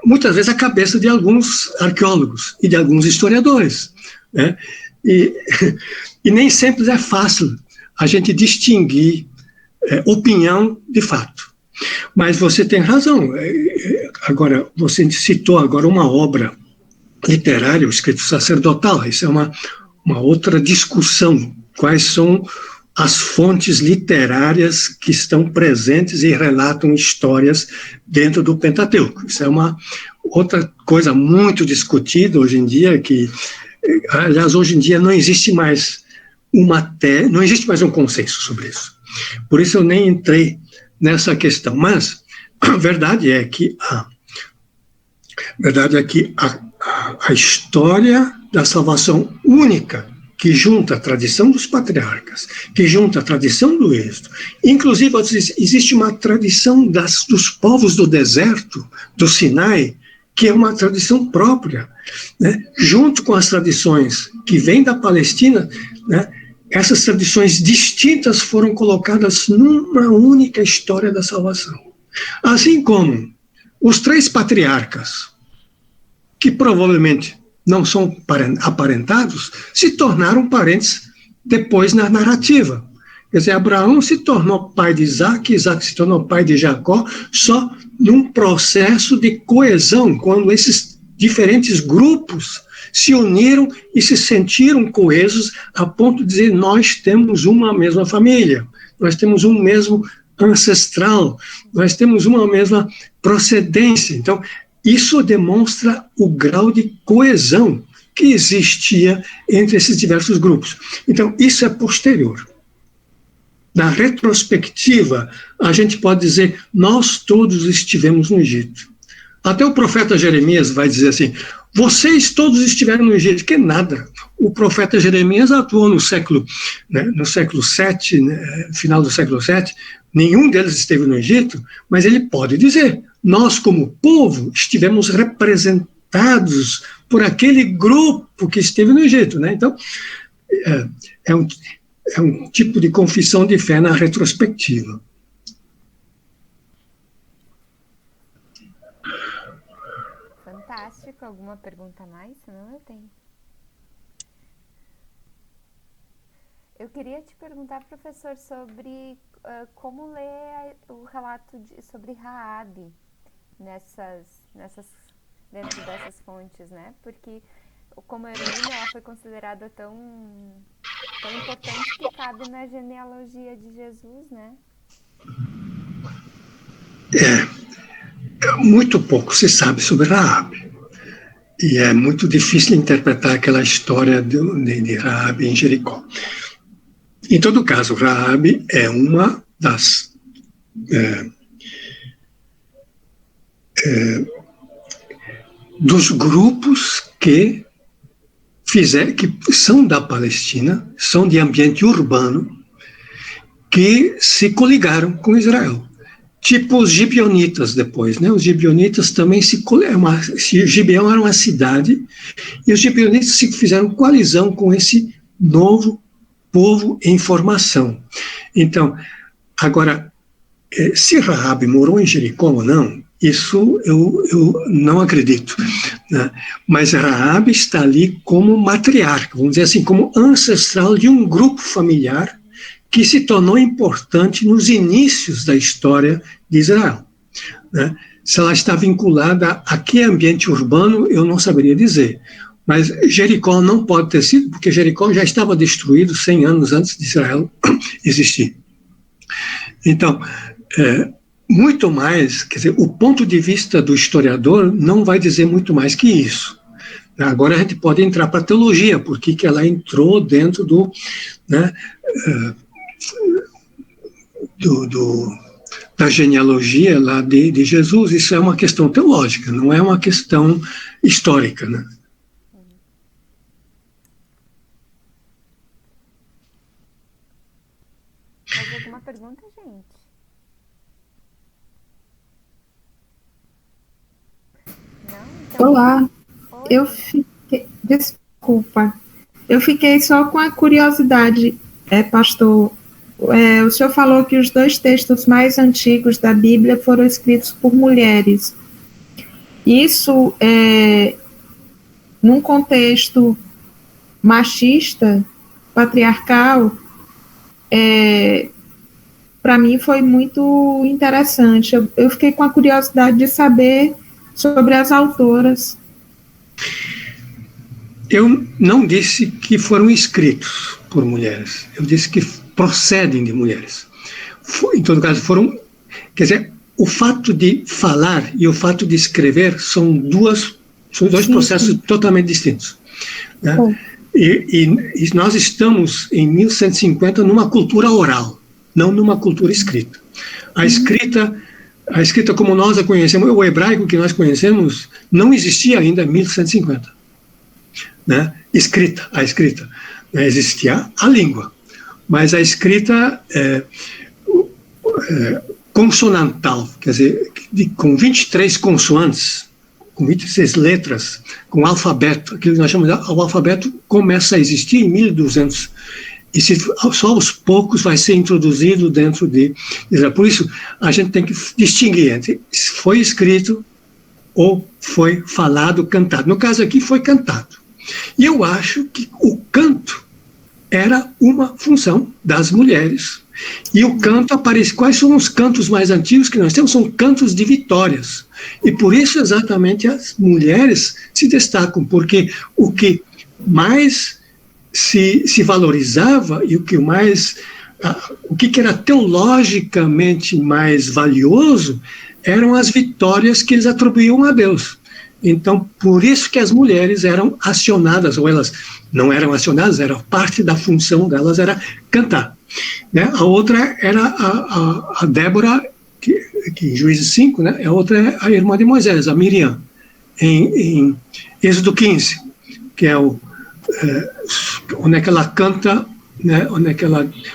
muitas vezes, a cabeça de alguns arqueólogos e de alguns historiadores, né? E nem sempre é fácil a gente distinguir opinião de fato. Mas você tem razão. Agora, você citou agora uma obra literária, o escrito sacerdotal. Isso é uma outra discussão. Quais são as fontes literárias que estão presentes e relatam histórias dentro do Pentateuco? Isso é uma outra coisa muito discutida hoje em dia, que, aliás, hoje em dia não existe mais não existe mais um consenso sobre isso. Por isso eu nem entrei nessa questão, mas a verdade é que a história da salvação única, que junta a tradição dos patriarcas, que junta a tradição do Êxodo, inclusive existe uma tradição dos povos do deserto, do Sinai, que é uma tradição própria, né? Junto com as tradições que vêm da Palestina, né? Essas tradições distintas foram colocadas numa única história da salvação. Assim como os 3 patriarcas, que provavelmente não são aparentados, se tornaram parentes depois na narrativa. Quer dizer, Abraão se tornou pai de Isaac, Isaac se tornou pai de Jacó, só num processo de coesão, quando esses diferentes grupos se uniram e se sentiram coesos a ponto de dizer, nós temos uma mesma família, nós temos um mesmo ancestral, nós temos uma mesma procedência. Então, isso demonstra o grau de coesão que existia entre esses diversos grupos. Então, isso é posterior. Na retrospectiva, a gente pode dizer, nós todos estivemos no Egito. Até o profeta Jeremias vai dizer assim, vocês todos estiveram no Egito, que nada. O profeta Jeremias atuou no século VII, né, final do século VII, nenhum deles esteve no Egito, mas ele pode dizer, nós como povo estivemos representados por aquele grupo que esteve no Egito, né? Então, é um tipo de confissão de fé na retrospectiva. Fantástico. Alguma pergunta a mais? Senão eu tenho. Eu queria te perguntar, professor, sobre como ler o relato sobre Raabe dentro dessas fontes, né? Porque como heroína ela foi considerada tão importante que cabe na genealogia de Jesus, né? Muito pouco se sabe sobre Raabe. E é muito difícil interpretar aquela história de Raabe em Jericó. Em todo caso, Raabe é uma das dos grupos que são da Palestina, são de ambiente urbano, que se coligaram com Israel. Tipo os gibeonitas depois, né? Os gibeonitas também Gibeão era uma cidade, e os gibeonitas se fizeram coalizão com esse novo povo em formação. Então, agora, se Raabe morou em Jericó ou não, isso eu não acredito, né? Mas Raabe está ali como matriarca, vamos dizer assim, como ancestral de um grupo familiar que se tornou importante nos inícios da história de Israel, né? Se ela está vinculada a que ambiente urbano, eu não saberia dizer. Mas Jericó não pode ter sido, porque Jericó já estava destruído 100 anos antes de Israel existir. Então, muito mais, quer dizer, o ponto de vista do historiador não vai dizer muito mais que isso. Agora a gente pode entrar para a teologia, porque que ela entrou dentro do, né, da genealogia lá de Jesus. Isso é uma questão teológica, não é uma questão histórica, né? Mais alguma pergunta, gente? Não? Então... Oi. Olá, desculpa, eu fiquei só com a curiosidade, pastor. O senhor falou que os 2 textos mais antigos da Bíblia foram escritos por mulheres. Isso, num contexto machista, patriarcal, para mim foi muito interessante. Eu fiquei com a curiosidade de saber sobre as autoras. Eu não disse que foram escritos por mulheres, eu disse que procedem de mulheres. Em todo caso, foram... Quer dizer, o fato de falar e o fato de escrever são dois processos totalmente distintos. Né? E nós estamos, em 1150, numa cultura oral, não numa cultura escrita. A escrita como nós a conhecemos, o hebraico que nós conhecemos, não existia ainda em 1150. Né? A escrita. Né? Existia a língua. Mas a escrita consonantal, quer dizer, com 23 consoantes, com 26 letras, com alfabeto, aquilo que nós chamamos de o alfabeto, começa a existir em 1200. E só aos poucos vai ser introduzido dentro de Israel. Por isso, a gente tem que distinguir entre se foi escrito ou foi falado, cantado. No caso aqui, foi cantado. E eu acho que o canto era uma função das mulheres. E o canto aparece. Quais são os cantos mais antigos que nós temos? São cantos de vitórias. E por isso, exatamente, as mulheres se destacam, porque o que mais se valorizava e o que era teologicamente mais valioso eram as vitórias que eles atribuíam a Deus. Então, por isso que as mulheres eram acionadas, ou elas não eram acionadas, era parte da função delas, era cantar. Né? A outra era a Débora, que em Juízes 5, né? A outra é a irmã de Moisés, a Miriam, em Êxodo 15, que é onde é que ela canta, né? Onde é que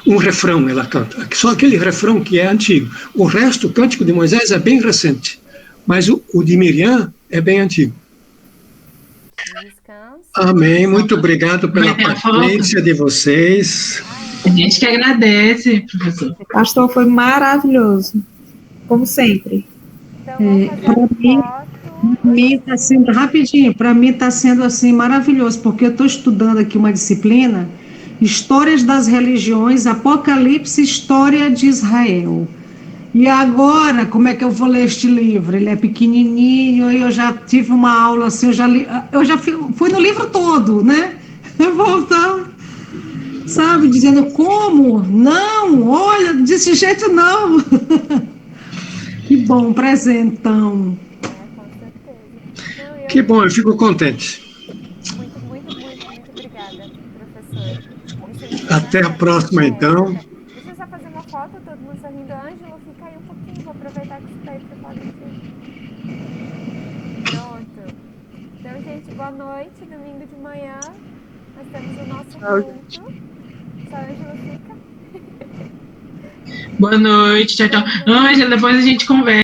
um refrão ela canta, só aquele refrão que é antigo. O resto, o cântico de Moisés é bem recente, mas o de Miriam é bem antigo. Amém, muito obrigado pela paciência de vocês. A gente que agradece, professor. Pastor, foi maravilhoso, como sempre. Então, para mim está sendo, rapidinho, para mim está sendo assim maravilhoso, porque eu estou estudando aqui uma disciplina, Histórias das Religiões, Apocalipse, História de Israel. E agora, como é que eu vou ler este livro? Ele é pequenininho, eu já tive uma aula assim, eu já fui no livro todo, né? Voltando, sabe, dizendo como? Não, olha, desse jeito não. Que bom, presentão. Com certeza. Que bom, eu fico contente. Muito obrigada, professor. Até a próxima, então. Deixa eu só fazer uma foto, todo mundo sorrindo. Ângelo, fica aí um pouquinho, vou aproveitar que você está aí para falar aqui. Pronto. Então, gente, boa noite, domingo de manhã. Nós temos o nosso culto. Só Ângelo fica. Boa noite, tchau, tchau. Ângela, depois a gente conversa.